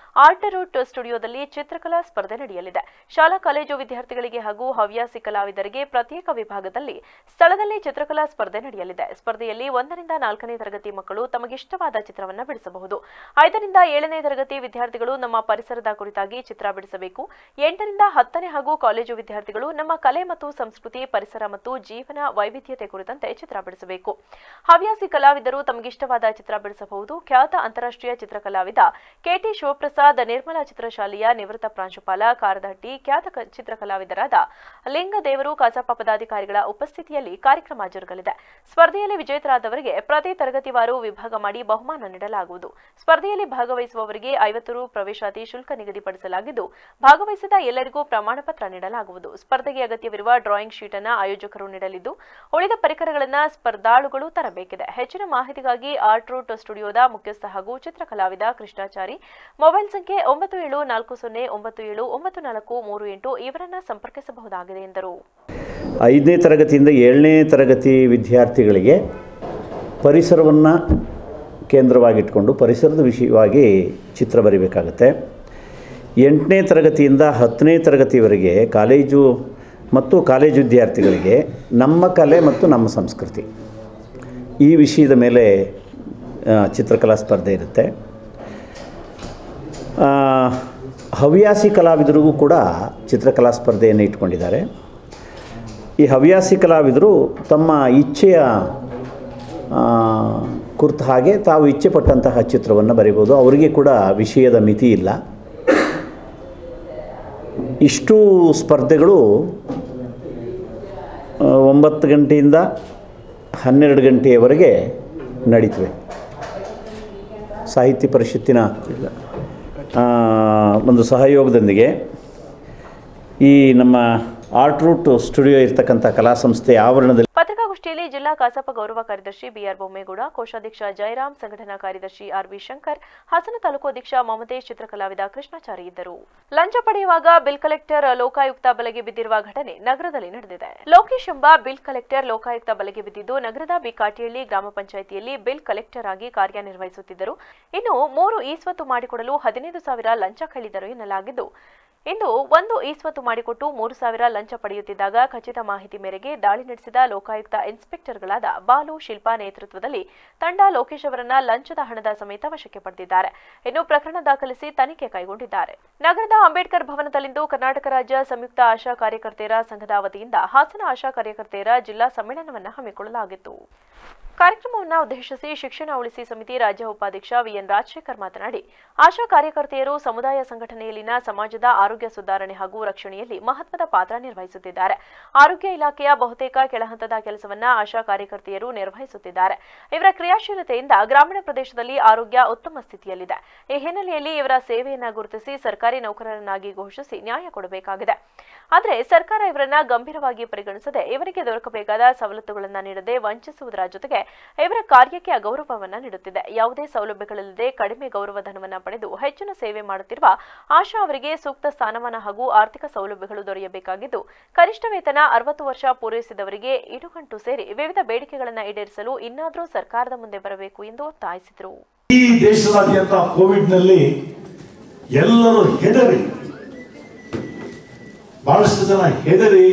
ಆರ್ಟ್ ರೂಟ್ ಸ್ಟುಡಿಯೋದಲ್ಲಿ ಚಿತ್ರಕಲಾ ಸ್ಪರ್ಧೆ ನಡೆಯಲಿದೆ. ಶಾಲಾ ಕಾಲೇಜು ವಿದ್ಯಾರ್ಥಿಗಳಿಗೆ ಹಾಗೂ ಹವ್ಯಾಸಿ ಕಲಾವಿದರಿಗೆ ಪ್ರತ್ಯೇಕ ವಿಭಾಗದಲ್ಲಿ ಸ್ಥಳದಲ್ಲಿ ಚಿತ್ರಕಲಾ ಸ್ಪರ್ಧೆ ಸ್ಪರ್ಧೆ ನಡೆಯಲಿದೆ. ಸ್ಪರ್ಧೆಯಲ್ಲಿ 1 ರಿಂದ 4ನೇ ತರಗತಿ ಮಕ್ಕಳು ತಮಗಿಷ್ಟವಾದ ಚಿತ್ರವನ್ನು ಬಿಡಿಸಬಹುದು. 5 ರಿಂದ 7ನೇ ತರಗತಿ ವಿದ್ಯಾರ್ಥಿಗಳು ನಮ್ಮ ಪರಿಸರದ ಕುರಿತಾಗಿ ಚಿತ್ರ ಬಿಡಿಸಬೇಕು. 8 ರಿಂದ 10ನೇ ಹಾಗೂ ಕಾಲೇಜು ವಿದ್ಯಾರ್ಥಿಗಳು ನಮ್ಮ ಕಲೆ ಮತ್ತು ಸಂಸ್ಕೃತಿ, ಪರಿಸರ ಮತ್ತು ಜೀವನ ವೈವಿಧ್ಯತೆ ಕುರಿತಂತೆ ಚಿತ್ರ ಬಿಡಿಸಬೇಕು. ಹವ್ಯಾಸಿ ಕಲಾವಿದರು ತಮಗಿಷ್ಟವಾದ ಚಿತ್ರ ಬಿಡಿಸಬಹುದು. ಖ್ಯಾತ ಅಂತಾರಾಷ್ಟ್ರೀಯ ಚಿತ್ರಕಲಾವಿದ ಕೆಟಿ ಶಿವಪ್ರಸಾದ್, ನಿರ್ಮಲಾ ಚಿತ್ರಶಾಲೆಯ ನಿವೃತ್ತ ಪ್ರಾಂಶುಪಾಲ ಕಾರದಹಟ್ಟಿ, ಖ್ಯಾತ ಚಿತ್ರಕಲಾವಿದರಾದ ಲಿಂಗದೇವರು, ಕಸಾಪ ಪದಾಧಿಕಾರಿಗಳ ಉಪಸ್ಥಿತಿಯಲ್ಲಿ ಕಾರ್ಯಕ್ರಮ ಜರುಗಲಿದೆ. ಸ್ಪರ್ಧೆಯಲ್ಲಿ ವಿಜೇತರಾದವರಿಗೆ ಪ್ರತಿ ತರಗತಿವಾರು ವಿಭಾಗ ಮಾಡಿ ಬಹುಮಾನ ನೀಡಲಾಗುವುದು. ಸ್ಪರ್ಧೆಯಲ್ಲಿ ಭಾಗವಹಿಸುವವರಿಗೆ 50 ರು ಪ್ರವೇಶಾತಿ ಶುಲ್ಕ ನಿಗದಿಪಡಿಸಲಾಗಿದ್ದು, ಭಾಗವಹಿಸಿದ ಎಲ್ಲರಿಗೂ ಪ್ರಮಾಣ ಪತ್ರ ನೀಡಲಾಗುವುದು. ಸ್ಪರ್ಧೆಗೆ ಅಗತ್ಯವಿರುವ ಡ್ರಾಯಿಂಗ್ ಶೀಟ್ ಅನ್ನು ಆಯೋಜಕರು ನೀಡಲಿದ್ದು, ಉಳಿದ ಪರಿಕರಗಳನ್ನು ಸ್ಪರ್ಧಾಳುಗಳು ತರಬೇಕಿದೆ. ಹೆಚ್ಚಿನ ಮಾಹಿತಿಗಾಗಿ ಆರ್ಟ್ ರೂಟ್ ಸ್ಟುಡಿಯೋದ ಮುಖ್ಯಸ್ಥ ಹಾಗೂ ಚಿತ್ರಕಲಾವಿದ ಕೃಷ್ಣಾಚಾರಿ, ಮೊಬೈಲ್ ಸಂಖ್ಯೆ 9740979438 ಇವರನ್ನು ಸಂಪರ್ಕಿಸಬಹುದಾಗಿದೆ ಎಂದರು. 5ನೇ ತರಗತಿಯಿಂದ 7ನೇ ತರಗತಿ ವಿದ್ಯಾರ್ಥಿಗಳಿಗೆ ಪರಿಸರವನ್ನು ಕೇಂದ್ರವಾಗಿಟ್ಕೊಂಡು ಪರಿಸರದ ವಿಷಯವಾಗಿ ಚಿತ್ರ ಬರೀಬೇಕಾಗತ್ತೆ. 8ನೇ ತರಗತಿಯಿಂದ 10ನೇ ತರಗತಿವರೆಗೆ ಕಾಲೇಜು ವಿದ್ಯಾರ್ಥಿಗಳಿಗೆ ನಮ್ಮ ಕಲೆ ಮತ್ತು ನಮ್ಮ ಸಂಸ್ಕೃತಿ ಈ ವಿಷಯದ ಮೇಲೆ ಚಿತ್ರಕಲಾ ಸ್ಪರ್ಧೆ ಇರುತ್ತೆ. ಹವ್ಯಾಸಿ ಕಲಾವಿದರಿಗೂ ಕೂಡ ಚಿತ್ರಕಲಾ ಸ್ಪರ್ಧೆಯನ್ನು ಇಟ್ಕೊಂಡಿದ್ದಾರೆ. ಈ ಹವ್ಯಾಸಿ ಕಲಾವಿದರು ತಮ್ಮ ಇಚ್ಛೆಯ ಕುರಿತ ಹಾಗೆ ತಾವು ಇಚ್ಛೆ ಪಟ್ಟಂತಹ ಚಿತ್ರವನ್ನು ಬರೀಬೋದು. ಅವರಿಗೆ ಕೂಡ ವಿಷಯದ ಮಿತಿ ಇಲ್ಲ. ಇಷ್ಟು ಸ್ಪರ್ಧೆಗಳು 9 ಗಂಟೆಯಿಂದ 12 ಗಂಟೆಯವರೆಗೆ ನಡೀತವೆ. ಸಾಹಿತ್ಯ ಪರಿಷತ್ತಿನ ಒಂದು ಸಹಯೋಗದೊಂದಿಗೆ ಈ ನಮ್ಮ ಆರ್ಟ್ ರೂಟ್ ಸ್ಟುಡಿಯೋ ಇರತಕ್ಕಂಥ ಕಲಾ ಸಂಸ್ಥೆ ಆವರಣದಲ್ಲಿ ಪತ್ರಿಕಾಗೋಷ್ಠಿಯಲ್ಲಿ ಜಿಲ್ಲಾ ಕಸಾಪ ಗೌರವ ಕಾರ್ಯದರ್ಶಿ ಬಿಆರ್ ಬೊಮ್ಮೇಗೌಡ, ಕೋಶಾಧ್ಯಕ್ಷ ಜಯರಾಮ್, ಸಂಘಟನಾ ಕಾರ್ಯದರ್ಶಿ ಆರ್ವಿ ಶಂಕರ್, ಹಾಸನ ತಾಲೂಕು ಅಧ್ಯಕ್ಷ ಮಮತೇಶ್, ಚಿತ್ರಕಲಾವಿದ ಕೃಷ್ಣಾಚಾರಿ ಇದ್ದರು. ಲಂಚ ಪಡೆಯುವಾಗ ಬಿಲ್ ಕಲೆಕ್ಟರ್ ಲೋಕಾಯುಕ್ತ ಬಲೆಗೆ ಬಿದ್ದಿರುವ ಘಟನೆ ನಗರದಲ್ಲಿ ನಡೆದಿದೆ. ಲೋಕೇಶ್ ಎಂಬ ಬಿಲ್ ಕಲೆಕ್ಟರ್ ಲೋಕಾಯುಕ್ತ ಬಲೆಗೆ ಬಿದ್ದಿದ್ದು, ನಗರದ ಬಿಕಾಟಿಹಳ್ಳಿ ಗ್ರಾಮ ಪಂಚಾಯಿತಿಯಲ್ಲಿ ಬಿಲ್ ಕಲೆಕ್ಟರ್ ಆಗಿ ಕಾರ್ಯನಿರ್ವಹಿಸುತ್ತಿದ್ದರು. ಇನ್ನು 3 ಈಸ್ವತ್ತು ಮಾಡಿಕೊಡಲು 15,000 ಲಂಚ ಕೇಳಿದರು ಎನ್ನಲಾಗಿದ್ದು, ಇಂದು 1 ಈಸ್ವತ್ತು ಮಾಡಿಕೊಟ್ಟು 3,000 ಲಂಚ ಪಡೆಯುತ್ತಿದ್ದಾಗ ಖಚಿತ ಮಾಹಿತಿ ಮೇರೆಗೆ ದಾಳಿ ನಡೆಸಿದ ಲೋಕಾಯುಕ್ತ ಇನ್ಸ್ಪೆಕ್ಟರ್ಗಳಾದ ಬಾಲು, ಶಿಲ್ಪಾ ನೇತೃತ್ವದಲ್ಲಿ ತಂಡ ಲೋಕೇಶ್ ಅವರನ್ನ ಲಂಚದ ಹಣದ ಸಮೇತ ವಶಕ್ಕೆ ಪಡೆದಿದ್ದಾರೆ. ಇನ್ನು ಪ್ರಕರಣ ದಾಖಲಿಸಿ ತನಿಖೆ ಕೈಗೊಂಡಿದ್ದಾರೆ. ನಗರದ ಅಂಬೇಡ್ಕರ್ ಭವನದಲ್ಲಿಂದು ಕರ್ನಾಟಕ ರಾಜ್ಯ ಸಂಯುಕ್ತ ಆಶಾ ಕಾರ್ಯಕರ್ತೆಯರ ಸಂಘದ ವತಿಯಿಂದ ಹಾಸನ ಆಶಾ ಕಾರ್ಯಕರ್ತೆಯರ ಜಿಲ್ಲಾ ಸಮ್ಮೇಳನವನ್ನು ಹಮ್ಮಿಕೊಳ್ಳಲಾಗಿತ್ತು. ಕಾರ್ಯಕ್ರಮವನ್ನು ಉದ್ದೇಶಿಸಿ ಶಿಕ್ಷಣ ಉಳಿಸಿ ಸಮಿತಿ ರಾಜ್ಯ ಉಪಾಧ್ಯಕ್ಷ ವಿಎನ್ ರಾಜಶೇಖರ್ ಮಾತನಾಡಿ, ಆಶಾ ಕಾರ್ಯಕರ್ತೆಯರು ಸಮುದಾಯ ಸಂಘಟನೆಯಲ್ಲಿನ ಸಮಾಜದ ಆರೋಗ್ಯ ಸುಧಾರಣೆ ಹಾಗೂ ರಕ್ಷಣೆಯಲ್ಲಿ ಮಹತ್ವದ ಪಾತ್ರ ನಿರ್ವಹಿಸುತ್ತಿದ್ದಾರೆ. ಆರೋಗ್ಯ ಇಲಾಖೆಯ ಬಹುತೇಕ ಕೆಳಹಂತದ ಕೆಲಸವನ್ನ ಆಶಾ ಕಾರ್ಯಕರ್ತೆಯರು ನಿರ್ವಹಿಸುತ್ತಿದ್ದಾರೆ. ಇವರ ಕ್ರಿಯಾಶೀಲತೆಯಿಂದ ಗ್ರಾಮೀಣ ಪ್ರದೇಶದಲ್ಲಿ ಆರೋಗ್ಯ ಉತ್ತಮ ಸ್ಥಿತಿಯಲ್ಲಿದೆ. ಈ ಹಿನ್ನೆಲೆಯಲ್ಲಿ ಇವರ ಸೇವೆಯನ್ನ ಗುರುತಿಸಿ ಸರ್ಕಾರಿ ನೌಕರರನ್ನಾಗಿ ಘೋಷಿಸಿ ನ್ಯಾಯ ಕೊಡಬೇಕಾಗಿದೆ. ಆದರೆ ಸರ್ಕಾರ ಇವರನ್ನ ಗಂಭೀರವಾಗಿ ಪರಿಗಣಿಸದೆ ಇವರಿಗೆ ದೊರಕಬೇಕಾದ ಸವಲತ್ತುಗಳನ್ನು ನೀಡದೆ ವಂಚಿಸುವುದರ ಜೊತೆಗೆ ಇವರ ಕಾರ್ಯಕ್ಕೆ ಅಗೌರವವನ್ನು ನೀಡುತ್ತಿದೆ. ಯಾವುದೇ ಸೌಲಭ್ಯಗಳಿಲ್ಲದೆ ಕಡಿಮೆ ಗೌರವಧನವನ್ನು ಪಡೆದು ಹೆಚ್ಚಿನ ಸೇವೆ ಮಾಡುತ್ತಿರುವ ಆಶಾ ಅವರಿಗೆ ಸೂಕ್ತ ಸ್ಥಾನಮಾನ ಹಾಗೂ ಆರ್ಥಿಕ ಸೌಲಭ್ಯಗಳು ದೊರೆಯಬೇಕಾಗಿದ್ದು, ಕನಿಷ್ಠ ವೇತನ 60 ವರ್ಷ ಪೂರೈಸಿದವರಿಗೆ ಇಡುಗಂಟು ಸೇರಿ ವಿವಿಧ ಬೇಡಿಕೆಗಳನ್ನು ಈಡೇರಿಸಲು ಇನ್ನಾದರೂ ಸರ್ಕಾರದ ಮುಂದೆ ಬರಬೇಕು ಎಂದು ಒತ್ತಾಯಿಸಿದರು. ಈ ದೇಶದಾದ್ಯಂತ ಕೋವಿಡ್ನಲ್ಲಿ ಎಲ್ಲರೂ ಹೆದರಿ, ಬಹಳಷ್ಟು ಜನ ಹೆದರಿ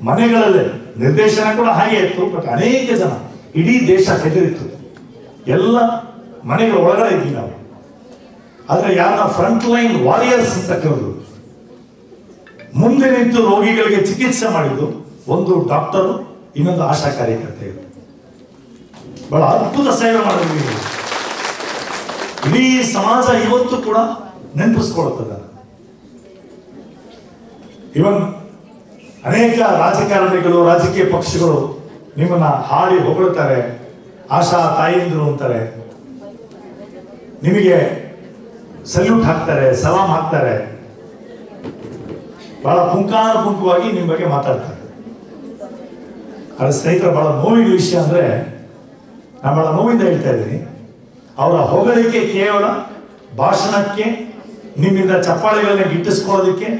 ಮನೆಗಳಲ್ಲೇ, ನಿರ್ದೇಶನ ಕೂಡ ಹಾಗೆ ಇತ್ತು, ಬಟ್ ಅನೇಕ ಜನ ಇಡೀ ದೇಶ ಹೆದರಿತ್ತು. ಎಲ್ಲ ಮನೆಗಳ ಒಳಗಡೆ ಇದ್ವಿ ನಾವು. ಆದ್ರೆ ಯಾರನ್ನ ಫ್ರಂಟ್ ಲೈನ್ ವಾರಿಯರ್ಸ್ ಅಂತ ಕರೆದು ಮುಂದೆ ನಿಂತು ರೋಗಿಗಳಿಗೆ ಚಿಕಿತ್ಸೆ ಮಾಡಿದ್ದು ಒಂದು ಡಾಕ್ಟರು, ಇನ್ನೊಂದು ಆಶಾ ಕಾರ್ಯಕರ್ತೆಯರು. ಬಹಳ ಅದ್ಭುತ ಸೇವೆ ಮಾಡಿದ್ರು. ಇಡೀ ಸಮಾಜ ಇವತ್ತು ಕೂಡ ನೆನಪಿಸ್ಕೊಳ್ತದೆ. ಇವನ್ ಅನೇಕ ರಾಜಕಾರಣಿಗಳು, ರಾಜಕೀಯ ಪಕ್ಷಗಳು ನಿಮ್ಮನ್ನ ಹಾಡಿ ಹೊಗಳುತ್ತಾರೆ, ಆಶಾ ತಾಯಿಯಂದ್ರು ಅಂತಾರೆ, ನಿಮಗೆ ಸಲ್ಯೂಟ್ ಹಾಕ್ತಾರೆ, ಸಲಾಂ ಹಾಕ್ತಾರೆ, ಬಹಳ ಪುಂಖಾನುಪುಂಖವಾಗಿ ನಿಮ್ಮ ಬಗ್ಗೆ ಮಾತಾಡ್ತಾರೆ. ಆದ್ರೆ ಸ್ನೇಹಿತರ, ಬಹಳ ನೋವಿನ ವಿಷಯ ಅಂದ್ರೆ, ನಾನು ಬಹಳ ನೋವಿಂದ ಹೇಳ್ತಾ ಇದ್ದೀನಿ, ಅವರ ಹೊಗಳಿಕೆ ಕೇವಲ ಭಾಷಣಕ್ಕೆ, ನಿಮ್ಮಿಂದ ಚಪ್ಪಾಳೆಗಳನ್ನ ಗಿಟ್ಟಿಸ್ಕೊಳ್ಳೋದಕ್ಕೆ,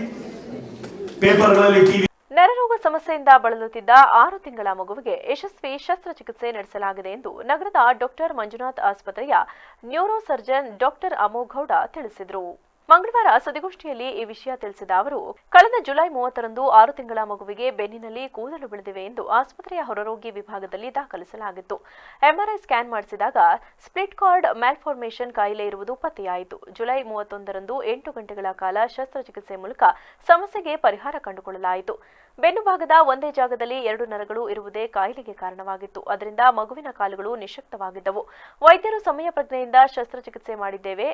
ಪೇಪರ್ಗಳಲ್ಲಿ, ಟಿವಿ. ನರರೋಗ ಸಮಸ್ಯೆಯಿಂದ ಬಳಲುತ್ತಿದ್ದ 6 ತಿಂಗಳ ಮಗುವಿಗೆ ಯಶಸ್ವಿ ಶಸ್ತ್ರಚಿಕಿತ್ಸೆ ನಡೆಸಲಾಗಿದೆ ಎಂದು ನಗರದ ಡಾಕ್ಟರ್ ಮಂಜುನಾಥ್ ಆಸ್ಪತ್ರೆಯ ನ್ಯೂರೋ ಸರ್ಜನ್ ಡಾಕ್ಟರ್ ಅಮೋಘೌಡ ತಿಳಿಸಿದರು. ಮಂಗಳವಾರ ಸುದ್ದಿಗೋಷ್ಠಿಯಲ್ಲಿ ಈ ವಿಷಯ ತಿಳಿಸಿದ ಅವರು, ಕಳೆದ ಜುಲೈ 30ರಂದು 6 ತಿಂಗಳ ಮಗುವಿಗೆ ಬೆನ್ನಿನಲ್ಲಿ ಕೂದಲು ಬೆಳೆದಿವೆ ಎಂದು ಆಸ್ಪತ್ರೆಯ ಹೊರರೋಗಿ ವಿಭಾಗದಲ್ಲಿ ದಾಖಲಿಸಲಾಗಿತ್ತು. ಎಂಆರ್ಐ ಸ್ಕ್ಯಾನ್ ಮಾಡಿಸಿದಾಗ ಸ್ಪ್ಲಿಟ್ ಕಾರ್ಡ್ ಮ್ಯಾಲ್ಫಾರ್ಮೇಷನ್ ಕಾಯಿಲೆ ಇರುವುದು ಪತ್ತೆಯಾಯಿತು. ಜುಲೈ 31ರಂದು 8 ಗಂಟೆಗಳ ಕಾಲ ಶಸ್ತ್ರಚಿಕಿತ್ಸೆ ಮೂಲಕ ಸಮಸ್ಯೆಗೆ ಪರಿಹಾರ ಕಂಡುಕೊಳ್ಳಲಾಯಿತು. ಬೆನ್ನು ಭಾಗದ ಒಂದೇ ಜಾಗದಲ್ಲಿ 2 ನರಗಳು ಇರುವುದೇ ಕಾಯಿಲೆಗೆ ಕಾರಣವಾಗಿತ್ತು. ಅದರಿಂದ ಮಗುವಿನ ಕಾಲುಗಳು ನಿಶಕ್ತವಾಗಿದ್ದವು. ವೈದ್ಯರು ಸಮಯ ಪ್ರಜ್ಞೆಯಿಂದ ಶಸ್ತ್ರಚಿಕಿತ್ಸೆ ಮಾಡಿದ್ದೇವೆ.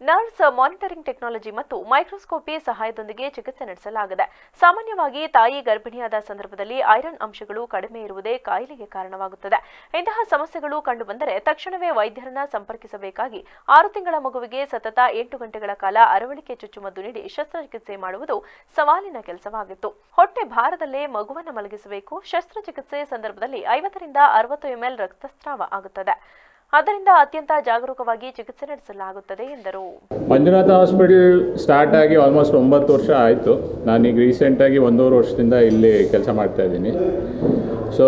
ನರ್ವ್ಸ್ ಮಾನಿಟರಿಂಗ್ ಟೆಕ್ನಾಲಜಿ ಮತ್ತು ಮೈಕ್ರೋಸ್ಕೋಪಿ ಸಹಾಯದೊಂದಿಗೆ ಚಿಕಿತ್ಸೆ ನಡೆಸಲಾಗಿದೆ. ಸಾಮಾನ್ಯವಾಗಿ ತಾಯಿ ಗರ್ಭಿಣಿಯಾದ ಸಂದರ್ಭದಲ್ಲಿ ಐರನ್ ಅಂಶಗಳು ಕಡಿಮೆ ಇರುವುದೇ ಕಾಯಿಲೆಗೆ ಕಾರಣವಾಗುತ್ತದೆ. ಇಂತಹ ಸಮಸ್ಯೆಗಳು ಕಂಡುಬಂದರೆ ತಕ್ಷಣವೇ ವೈದ್ಯರನ್ನ ಸಂಪರ್ಕಿಸಬೇಕಾಗಿ 6 ತಿಂಗಳ ಮಗುವಿಗೆ ಸತತ 8 ಗಂಟೆಗಳ ಕಾಲ ಅರವಳಿಕೆ ಚುಚ್ಚುಮದ್ದು ನೀಡಿ ಶಸ್ತ್ರಚಿಕಿತ್ಸೆ ಮಾಡುವುದು ಸವಾಲಿನ ಕೆಲಸವಾಗಿತ್ತು. ಹೊಟ್ಟೆ ಭಾರದಲ್ಲೇ ಮಗುವನ್ನು ಮಲಗಿಸಬೇಕು. ಶಸ್ತ್ರಚಿಕಿತ್ಸೆ ಸಂದರ್ಭದಲ್ಲಿ 50 ರಿಂದ 60 ml ರಕ್ತಸ್ರಾವ ಆಗುತ್ತದೆ. ಆದ್ದರಿಂದ ಅತ್ಯಂತ ಜಾಗರೂಕವಾಗಿ ಚಿಕಿತ್ಸೆ ನಡೆಸಲಾಗುತ್ತದೆ ಎಂದರು. ಮಂಜುನಾಥ ಹಾಸ್ಪಿಟಲ್ ಸ್ಟಾರ್ಟ್ ಆಗಿ ಆಲ್ಮೋಸ್ಟ್ 9 ವರ್ಷ ಆಯಿತು. ನಾನೀಗ ರೀಸೆಂಟಾಗಿ 1.5 ವರ್ಷದಿಂದ ಇಲ್ಲಿ ಕೆಲಸ ಮಾಡ್ತಾ ಇದ್ದೀನಿ. ಸೊ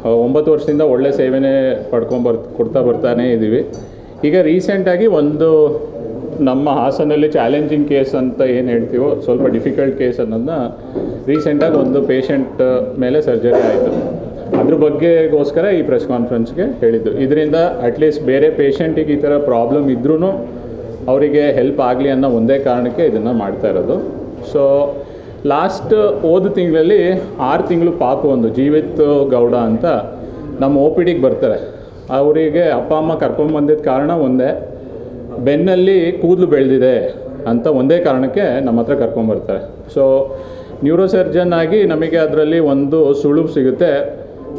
9 ವರ್ಷದಿಂದ ಒಳ್ಳೆ ಸೇವೆನೇ ಕೊಡ್ತಾ ಬರ್ತಾನೇ ಇದ್ದೀವಿ. ಈಗ ರೀಸೆಂಟಾಗಿ ಒಂದು ನಮ್ಮ ಹಾಸನಲ್ಲಿ ಚಾಲೆಂಜಿಂಗ್ ಕೇಸ್ ಅಂತ ಏನು ಹೇಳ್ತೀವೋ, ಸ್ವಲ್ಪ ಡಿಫಿಕಲ್ಟ್ ಕೇಸ್ ಅನ್ನೋದನ್ನ ರೀಸೆಂಟಾಗಿ ಒಂದು ಪೇಷಂಟ್ ಮೇಲೆ ಸರ್ಜರಿ ಆಯಿತು. ಅದ್ರ ಬಗ್ಗೆಗೋಸ್ಕರ ಈ ಪ್ರೆಸ್ ಕಾನ್ಫರೆನ್ಸ್ಗೆ ಹೇಳಿದ್ದು. ಇದರಿಂದ ಅಟ್ಲೀಸ್ಟ್ ಬೇರೆ ಪೇಷಂಟಿಗೆ ಈ ಥರ ಪ್ರಾಬ್ಲಮ್ ಇದ್ರೂ ಅವರಿಗೆ ಹೆಲ್ಪ್ ಆಗಲಿ ಅನ್ನೋ ಒಂದೇ ಕಾರಣಕ್ಕೆ ಇದನ್ನು ಮಾಡ್ತಾ ಇರೋದು. ಸೊ ಲಾಸ್ಟ್ ಹೋದ ತಿಂಗಳಲ್ಲಿ 6 ತಿಂಗಳು ಪಾಪು ಒಂದು ಜೀವಿತ್ ಗೌಡ ಅಂತ ನಮ್ಮ OPDಗೆ ಬರ್ತಾರೆ. ಅವರಿಗೆ ಅಪ್ಪ ಅಮ್ಮ ಕರ್ಕೊಂಡ್ಬಂದಿದ್ದ ಕಾರಣ ಒಂದೇ, ಬೆನ್ನಲ್ಲಿ ಕೂದಲು ಬೆಳೆದಿದೆ ಅಂತ ಒಂದೇ ಕಾರಣಕ್ಕೆ ನಮ್ಮ ಹತ್ರ ಕರ್ಕೊಂಬರ್ತಾರೆ. ಸೊ ನ್ಯೂರೋಸರ್ಜನ್ ಆಗಿ ನಮಗೆ ಅದರಲ್ಲಿ ಒಂದು ಸುಳುವು ಸಿಗುತ್ತೆ,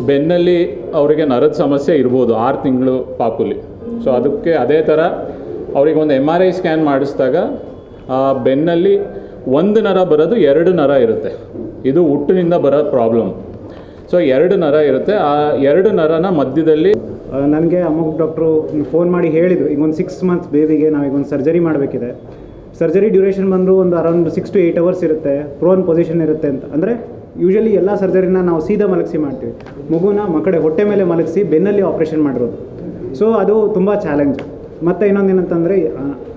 ಬೆನ್ನಲ್ಲಿ ಅವರಿಗೆ ನರದ ಸಮಸ್ಯೆ ಇರ್ಬೋದು 6 ತಿಂಗಳು ಪಾಪುಲಿ. ಸೊ ಅದಕ್ಕೆ ಅದೇ ಥರ ಅವರಿಗೆ ಒಂದು MRI ಸ್ಕ್ಯಾನ್ ಮಾಡಿಸಿದಾಗ ಆ ಬೆನ್ನಲ್ಲಿ 1 ನರ ಬರೋದು 2 ನರ ಇರುತ್ತೆ. ಇದು ಹುಟ್ಟಿನಿಂದ ಬರೋ ಪ್ರಾಬ್ಲಮ್. ಸೊ 2 ನರ ಇರುತ್ತೆ. ಆ 2 ನರನ ಮಧ್ಯದಲ್ಲಿ ನನಗೆ ಅಮ್ಮ ಡಾಕ್ಟ್ರು ಫೋನ್ ಮಾಡಿ ಹೇಳಿದರು, ಈಗ ಒಂದು 6 ಮಂತ್ಸ್ ಬೇಬಿಗೆ ನಾವೀಗ ಒಂದು ಸರ್ಜರಿ ಮಾಡಬೇಕಿದೆ. ಸರ್ಜರಿ ಡ್ಯೂರೇಷನ್ ಬಂದರೂ ಒಂದು ಅರೌಂಡ್ 6 to 8 hours ಇರುತ್ತೆ, ಪ್ರೋನ್ ಪೊಸಿಷನ್ ಇರುತ್ತೆ ಅಂತ. ಅಂದರೆ ಯೂಶ್ವಲಿ ಎಲ್ಲ ಸರ್ಜರಿನ ನಾವು ಸೀದಾ ಮಲಗಿಸಿ ಮಾಡ್ತೀವಿ, ಮಗುನ ಮಕ್ಕಡೆ ಹೊಟ್ಟೆ ಮೇಲೆ ಮಲಗಿಸಿ ಬೆನ್ನಲ್ಲಿ ಆಪ್ರೇಷನ್ ಮಾಡಿರೋದು. ಸೊ ಅದು ತುಂಬ ಚಾಲೆಂಜ್. ಮತ್ತು ಇನ್ನೊಂದೇನಂತಂದರೆ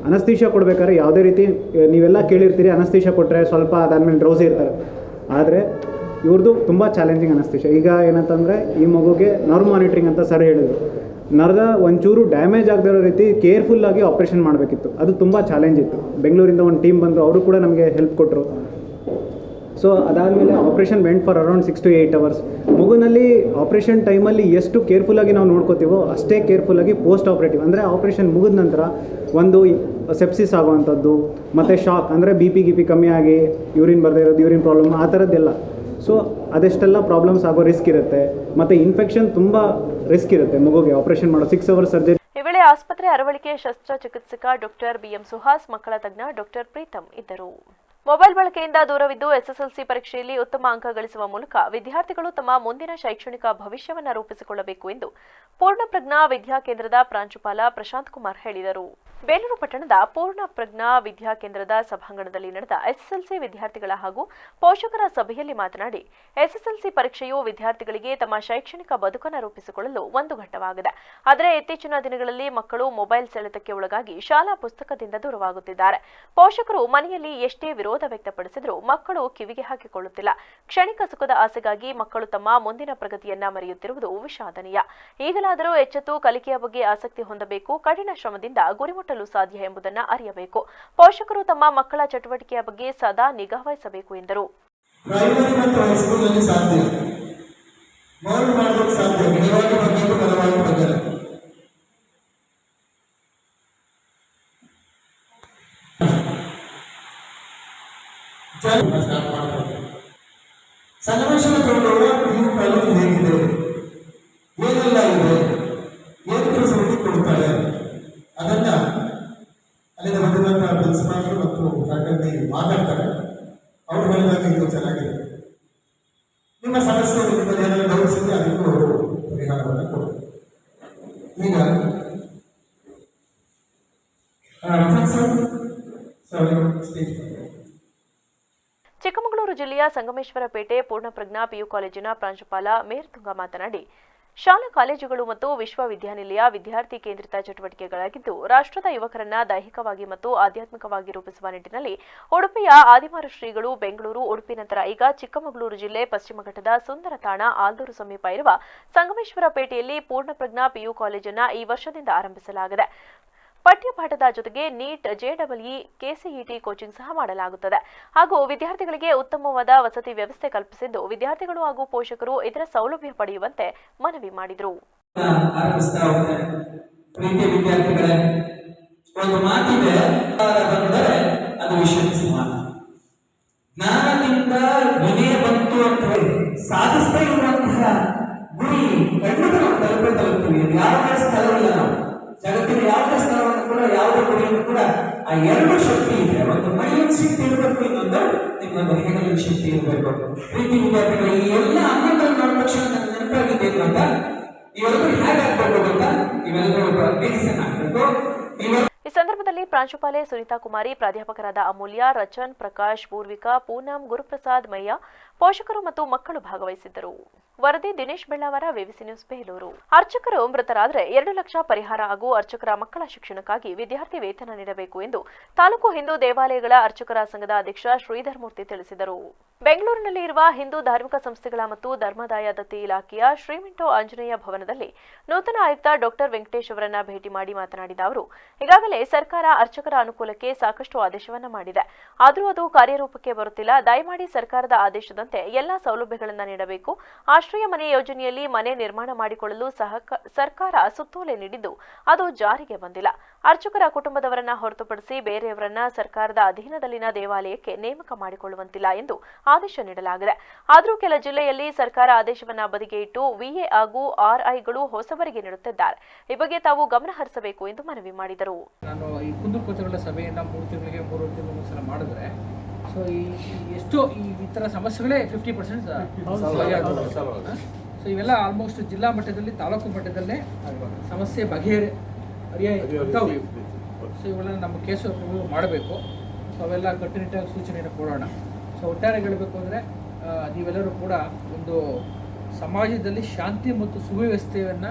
ಅನಸ್ತೀಷಾ ಕೊಡಬೇಕಾದ್ರೆ ಯಾವುದೇ ರೀತಿ ನೀವೆಲ್ಲ ಕೇಳಿರ್ತೀರಿ, ಅನಸ್ತೀಷಾ ಕೊಟ್ಟರೆ ಸ್ವಲ್ಪ ಅದಾದಮೇಲೆ ಡ್ರೌಸಿ ಇರ್ತಾರೆ. ಆದರೆ ಇವ್ರದ್ದು ತುಂಬ ಚಾಲೆಂಜಿಂಗ್ ಅನಸ್ತೀಷಾ. ಈಗ ಏನಂತಂದರೆ ಈ ಮಗುಗೆ ನರ್ವ್ ಮಾನಿಟ್ರಿಂಗ್ ಅಂತ ಸರ್ ಹೇಳಿದರು, ನರದ ಒಂಚೂರು ಡ್ಯಾಮೇಜ್ ಆಗದಿರೋ ರೀತಿ ಕೇರ್ಫುಲ್ಲಾಗಿ ಆಪ್ರೇಷನ್ ಮಾಡಬೇಕಿತ್ತು. ಅದು ತುಂಬ ಚಾಲೆಂಜ್ ಇತ್ತು. ಬೆಂಗಳೂರಿಂದ ಒಂದು ಟೀಮ್ ಬಂದರು, ಅವರು ಕೂಡ ನಮಗೆ ಹೆಲ್ಪ್ ಕೊಟ್ಟರು. ಸೊ ಅದಾದಮೇಲೆ operation went for around 6 to 8 hours. ಮಗುನಲ್ಲಿ ಆಪ್ರೇಷನ್ ಟೈಮಲ್ಲಿ ಎಷ್ಟು ಕೇರ್ಫುಲ್ಲಾಗಿ ನಾವು ನೋಡ್ಕೋತೀವೋ ಅಷ್ಟೇ ಕೇರ್ಫುಲ್ಲಾಗಿ ಪೋಸ್ಟ್ ಆಪ್ರೇಟಿವ್, ಅಂದರೆ ಆಪ್ರೇಷನ್ ಮುಗಿದ ನಂತರ ಒಂದು ಸೆಪ್ಸಿಸ್ ಆಗುವಂಥದ್ದು, ಮತ್ತು ಶಾಕ್ ಅಂದರೆ BP ಕಮ್ಮಿ ಆಗಿ ಯೂರಿನ್ ಬರದೇ ಇರೋದು, ಯೂರಿನ್ ಪ್ರಾಬ್ಲಮ್ ಆ ಥರದ್ದೆಲ್ಲ. ಸೊ ಅದೆಷ್ಟೆಲ್ಲ ಪ್ರಾಬ್ಲಮ್ಸ್ ಆಗೋ ರಿಸ್ಕ್ ಇರುತ್ತೆ. ಮತ್ತು ಇನ್ಫೆಕ್ಷನ್ ತುಂಬ ರಿಸ್ಕ್ ಇರುತ್ತೆ ಮಗುಗೆ ಆಪ್ರೇಷನ್ ಮಾಡೋ 6 hours ಸರ್ಜರಿ. ಈ ವೇಳೆ ಆಸ್ಪತ್ರೆ ಅರವಳಿಕೆ ಶಸ್ತ್ರಚಿಕಿತ್ಸಕ ಡಾಕ್ಟರ್ BM ಸುಹಾಸ್, ಮಕ್ಕಳ ತಜ್ಞ ಡಾಕ್ಟರ್ ಪ್ರೀತಮ್ ಇದ್ದರು. ಮೊಬೈಲ್ ಬಳಕೆಯಿಂದ ದೂರವಿದ್ದು SSLC ಪರೀಕ್ಷೆಯಲ್ಲಿ ಉತ್ತಮ ಅಂಕ ಗಳಿಸುವ ಮೂಲಕ ವಿದ್ಯಾರ್ಥಿಗಳು ತಮ್ಮ ಮುಂದಿನ ಶೈಕ್ಷಣಿಕ ಭವಿಷ್ಯವನ್ನು ರೂಪಿಸಿಕೊಳ್ಳಬೇಕು ಎಂದು ಪೂರ್ಣಪ್ರಜ್ಞಾ ವಿದ್ಯಾಕೇಂದ್ರದ ಪ್ರಾಂಶುಪಾಲ ಪ್ರಶಾಂತ್ ಕುಮಾರ್ ಹೇಳಿದರು. ಬೇಲೂರು ಪಟ್ಟಣದ ಪೂರ್ಣಪ್ರಜ್ಞಾ ವಿದ್ಯಾಕೇಂದ್ರದ ಸಭಾಂಗಣದಲ್ಲಿ ನಡೆದ SSLC ವಿದ್ಯಾರ್ಥಿಗಳ ಹಾಗೂ ಪೋಷಕರ ಸಭೆಯಲ್ಲಿ ಮಾತನಾಡಿ, SSLC ಪರೀಕ್ಷೆಯು ವಿದ್ಯಾರ್ಥಿಗಳಿಗೆ ತಮ್ಮ ಶೈಕ್ಷಣಿಕ ಬದುಕನ್ನು ರೂಪಿಸಿಕೊಳ್ಳಲು ಒಂದು ಘಟ್ಟವಾಗಿದೆ. ಆದರೆ ಇತ್ತೀಚಿನ ದಿನಗಳಲ್ಲಿ ಮಕ್ಕಳು ಮೊಬೈಲ್ ಸೆಳೆತಕ್ಕೆ ಒಳಗಾಗಿ ಶಾಲಾ ಪುಸ್ತಕದಿಂದ ದೂರವಾಗುತ್ತಿದ್ದಾರೆ. ಪೋಷಕರು ಮನೆಯಲ್ಲಿ ಎಷ್ಟೇ ವಿರೋಧ ವ್ಯಕ್ತಪಡಿಸಿದರೂ ಮಕ್ಕಳು ಕಿವಿಗೆ ಹಾಕಿಕೊಳ್ಳುತ್ತಿಲ್ಲ. ಕ್ಷಣಿಕ ಸುಖದ ಆಸೆಗಾಗಿ ಮಕ್ಕಳು ತಮ್ಮ ಮುಂದಿನ ಪ್ರಗತಿಯನ್ನ ಮರೆಯುತ್ತಿರುವುದು ವಿಷಾದನೀಯ. ಈಗಲಾದರೂ ಎಚ್ಚೆತ್ತು ಕಲಿಕೆಯ ಬಗ್ಗೆ ಆಸಕ್ತಿ ಹೊಂದಬೇಕು. ಕಠಿಣ ಶ್ರಮದಿಂದ ಗುರಿ ಮುಟ್ಟಲು ಸಾಧ್ಯ ಎಂಬುದನ್ನು ಅರಿಯಬೇಕು. ಪೋಷಕರು ತಮ್ಮ ಮಕ್ಕಳ ಚಟುವಟಿಕೆಯ ಬಗ್ಗೆ ಸದಾ ನಿಗಾ ವಹಿಸಬೇಕು ಎಂದರು. ಸನ್ನಿವೇಶನ ತಗೊಂಡಾಗ ನೀವು ಕಲಿತು ಹೇಗಿದೆ, ಏನೆಲ್ಲ ಇದೆ, ಏನು ಫೆಸಿಲಿಟಿ ಕೊಡ್ತಾರೆ, ಅದನ್ನ ಅಲ್ಲಿಂದ ಬಂದಿರುವಂತಹ ಪ್ರಿನ್ಸಿಪಾಲ್ಗಳು ಮತ್ತು ಫ್ಯಾಕಲ್ಟಿ ಮಾತಾಡ್ತಾರೆ. ಅವ್ರು ಹೇಳಿದಾಗ ಇದು ಚೆನ್ನಾಗಿದೆ. ನಿಮ್ಮ ಸಮಸ್ಯೆ ನಿಮ್ಮಲ್ಲಿ ಏನಾದರೂ ಡೌಟ್ಸ್ ಇದೆ, ಅದಕ್ಕೂ ಅವರು ಪರಿಹಾರವನ್ನು ಕೊಡ್ತಾರೆ. ಈಗ ಚಿಕ್ಕಮಗಳೂರು ಜಿಲ್ಲೆಯ ಸಂಗಮೇಶ್ವರಪೇಟೆ ಪೂರ್ಣಪ್ರಜ್ಞಾ PU ಕಾಲೇಜಿನ ಪ್ರಾಂಶುಪಾಲ ಮೇರ್ತುಂಗ ಮಾತನಾಡಿ, ಶಾಲಾ ಕಾಲೇಜುಗಳು ಮತ್ತು ವಿಶ್ವವಿದ್ಯಾನಿಲಯ ವಿದ್ಯಾರ್ಥಿ ಕೇಂದ್ರಿತ ಚಟುವಟಿಕೆಗಳಾಗಿದ್ದು ರಾಷ್ಟ್ರದ ಯುವಕರನ್ನ ದೈಹಿಕವಾಗಿ ಮತ್ತು ಆಧ್ಯಾತ್ಮಿಕವಾಗಿ ರೂಪಿಸುವ ನಿಟ್ಟಿನಲ್ಲಿ ಉಡುಪಿಯ ಆದಿಮಾರು ಶ್ರೀಗಳು ಬೆಂಗಳೂರು ಉಡುಪಿ ನಂತರ ಈಗ ಚಿಕ್ಕಮಗಳೂರು ಜಿಲ್ಲೆ ಪಶ್ಚಿಮ ಘಟ್ಟದ ಸುಂದರ ತಾಣ ಆಲ್ದೂರು ಸಮೀಪ ಇರುವ ಸಂಗಮೇಶ್ವರಪೇಟೆಯಲ್ಲಿ ಪೂರ್ಣಪ್ರಜ್ಞಾ ಪಿಯು ಕಾಲೇಜನ್ನು ಈ ವರ್ಷದಿಂದ ಆರಂಭಿಸಲಾಗಿದೆ. ಪಠ್ಯಪಾಠದ ಜೊತೆಗೆ ನೀಟ್, ಜೆಡಬ್ಲ್ಇ, ಕೆಸಿಇಟಿ ಕೋಚಿಂಗ್ ಸಹ ಮಾಡಲಾಗುತ್ತದೆ ಹಾಗೂ ವಿದ್ಯಾರ್ಥಿಗಳಿಗೆ ಉತ್ತಮವಾದ ವಸತಿ ವ್ಯವಸ್ಥೆ ಕಲ್ಪಿಸಿದ್ದು ವಿದ್ಯಾರ್ಥಿಗಳು ಹಾಗೂ ಪೋಷಕರು ಇದರ ಸೌಲಭ್ಯ ಪಡೆಯುವಂತೆ ಮನವಿ ಮಾಡಿದರು. ಒಂದು ಮಾತಿದೆ, ಬಂದರೆ ಅದು ವಿಶ್ವಕ್ಕೆ ಸಮಾನ. ಜ್ಞಾನದಿಂದ ವಿನಯ ಬಂತು ಅಂತ ಹೇಳಿ ಸಾಧಿಸ್ತಾ ಇರುವಂತಹ ಗುರಿ ಖಂಡಿತ ನಾವು ತಲುಪ್ತೀವಿ. ಯಾವುದೇ ಸ್ಥಳವಿಲ್ಲ, ನಾವು ಜಗತ್ತಿನ ಯಾವುದೇ ಸ್ಥಳವನ್ನು ಕೂಡ ಯಾವುದೇ ಗುರಿಯನ್ನು ಕೂಡ ಆ ಎರಡು ಶಕ್ತಿ ಇದೆ. ಒಂದು ಮೈಲಿನ ಶಕ್ತಿ ಇರಬೇಕು, ಇನ್ನೊಂದು ನಿಮ್ಮೊಂದು ಹೆಗಲಿನ ಶಕ್ತಿ ಇರಬೇಕು. ಪ್ರೀತಿ ವಿದ್ಯಾರ್ಥಿಗಳು, ಈ ಎಲ್ಲ ಅಂಗಗಳನ್ನು ನೋಡಿದ ತಕ್ಷಣ ನನಗೆ ನೆನಪಾಗಿದೆ ಅಂತ ಇವೆಲ್ಲರೂ ಹೇಗಾಗಬೇಕು ಗೊತ್ತಾ? ಇವೆಲ್ಲರೂ ಮೆಡಿಸಿನ್ ಆಗಬೇಕು. ಈ ಸಂದರ್ಭದಲ್ಲಿ ಪ್ರಾಂಶುಪಾಲೆ ಸುನೀತಾ ಕುಮಾರಿ, ಪ್ರಾಧ್ಯಾಪಕರಾದ ಅಮೂಲ್ಯ, ರಚನ್, ಪ್ರಕಾಶ್, ಪೂರ್ವಿಕಾ, ಪೂನಂ, ಗುರುಪ್ರಸಾದ್, ಮಯ್ಯ, ಪೋಷಕರು ಮತ್ತು ಮಕ್ಕಳು ಭಾಗವಹಿಸಿದ್ದರು. ವರದಿ ದಿನೇಶ್ ಬೆಳ್ಳಾವರ, ವಿವಿಸಿ ನ್ಯೂಸ್, ಬೇಲೂರು. ಅರ್ಚಕರು ಮೃತರಾದರೆ 2 ಲಕ್ಷ ಪರಿಹಾರ ಹಾಗೂ ಅರ್ಚಕರ ಮಕ್ಕಳ ಶಿಕ್ಷಣಕ್ಕಾಗಿ ವಿದ್ಯಾರ್ಥಿ ವೇತನ ನೀಡಬೇಕು ಎಂದು ತಾಲೂಕು ಹಿಂದೂ ದೇವಾಲಯಗಳ ಅರ್ಚಕರ ಸಂಘದ ಅಧ್ಯಕ್ಷ ಶ್ರೀಧರ್ ಮೂರ್ತಿ ತಿಳಿಸಿದರು. ಬೆಂಗಳೂರಿನಲ್ಲಿ ಇರುವ ಹಿಂದೂ ಧಾರ್ಮಿಕ ಸಂಸ್ಥೆಗಳ ಮತ್ತು ಧರ್ಮದಾಯ ದತ್ತಿ ಇಲಾಖೆಯ ಶ್ರೀಮಿಂಟೋ ಆಂಜನೇಯ ಭವನದಲ್ಲಿ ನೂತನ ಆಯುಕ್ತ ಡಾಕ್ಟರ್ ವೆಂಕಟೇಶ್ ಅವರನ್ನ ಭೇಟಿ ಮಾಡಿ ಮಾತನಾಡಿದ ಅವರು, ಈಗಾಗಲೇ ಸರ್ಕಾರ ಅರ್ಚಕರ ಅನುಕೂಲಕ್ಕೆ ಸಾಕಷ್ಟು ಆದೇಶವನ್ನ ಮಾಡಿದೆ, ಆದರೂ ಅದು ಕಾರ್ಯರೂಪಕ್ಕೆ ಬರುತ್ತಿಲ್ಲ. ದಯಮಾಡಿ ಸರ್ಕಾರದ ಆದೇಶದಂತೆ ಎಲ್ಲಾ ಸೌಲಭ್ಯಗಳನ್ನು ನೀಡಬೇಕು. ಆಶ್ರಯ ಮನೆ ಯೋಜನೆಯಲ್ಲಿ ಮನೆ ನಿರ್ಮಾಣ ಮಾಡಿಕೊಳ್ಳಲು ಸರ್ಕಾರ ಸುತ್ತೋಲೆ ನೀಡಿದ್ದು ಅದು ಜಾರಿಗೆ ಬಂದಿಲ್ಲ. ಅರ್ಚಕರ ಕುಟುಂಬದವರನ್ನ ಹೊರತುಪಡಿಸಿ ಬೇರೆಯವರನ್ನ ಸರ್ಕಾರದ ಅಧೀನದಲ್ಲಿನ ದೇವಾಲಯಕ್ಕೆ ನೇಮಕ ಮಾಡಿಕೊಳ್ಳುವಂತಿಲ್ಲ ಎಂದು ಆದೇಶ ನೀಡಲಾಗಿದೆ. ಆದರೂ ಕೆಲ ಜಿಲ್ಲೆಯಲ್ಲಿ ಸರ್ಕಾರ ಆದೇಶವನ್ನ ಬದಿಗೆ ಇಟ್ಟು ವಿಎ ಹಾಗೂ ಆರ್ಐಗಳು ಹೊಸಬರಿಗೆ ನೀಡುತ್ತಿದ್ದಾರೆ. ಈ ಬಗ್ಗೆ ತಾವು ಗಮನ ಹರಿಸಬೇಕು ಎಂದು ಮನವಿ ಮಾಡಿದರು. ನಾನು ಈ ಕುಂದುಕೊರತೆಗಳ ಸಭೆಯನ್ನು 3 ತಿಂಗಳಿಗೆ 3 ತಿಂಗಳು ಸಲ ಮಾಡಿದ್ರೆ ಸೊ ಎಷ್ಟೋ ಈ ಥರ ಸಮಸ್ಯೆಗಳೇ 50% ಸೊ ಇವೆಲ್ಲ ಆಲ್ಮೋಸ್ಟ್ ಜಿಲ್ಲಾ ಮಟ್ಟದಲ್ಲಿ, ತಾಲೂಕು ಮಟ್ಟದಲ್ಲೇ ಸಮಸ್ಯೆ ಬಗೆಹರಿಯತಾವು. ಸೊ ಇವೆಲ್ಲ ನಮ್ಮ ಕೇಸು ಮಾಡಬೇಕು. ಸೊ ಅವೆಲ್ಲ ಕಟ್ಟುನಿಟ್ಟಾಗಿ ಸೂಚನೆಯನ್ನು ಕೊಡೋಣ. ಸೊ ಒಟ್ಟಾರೆ ಹೇಳಬೇಕು ಅಂದರೆ ನೀವೆಲ್ಲರೂ ಕೂಡ ಒಂದು ಸಮಾಜದಲ್ಲಿ ಶಾಂತಿ ಮತ್ತು ಸುವ್ಯವಸ್ಥೆಯನ್ನು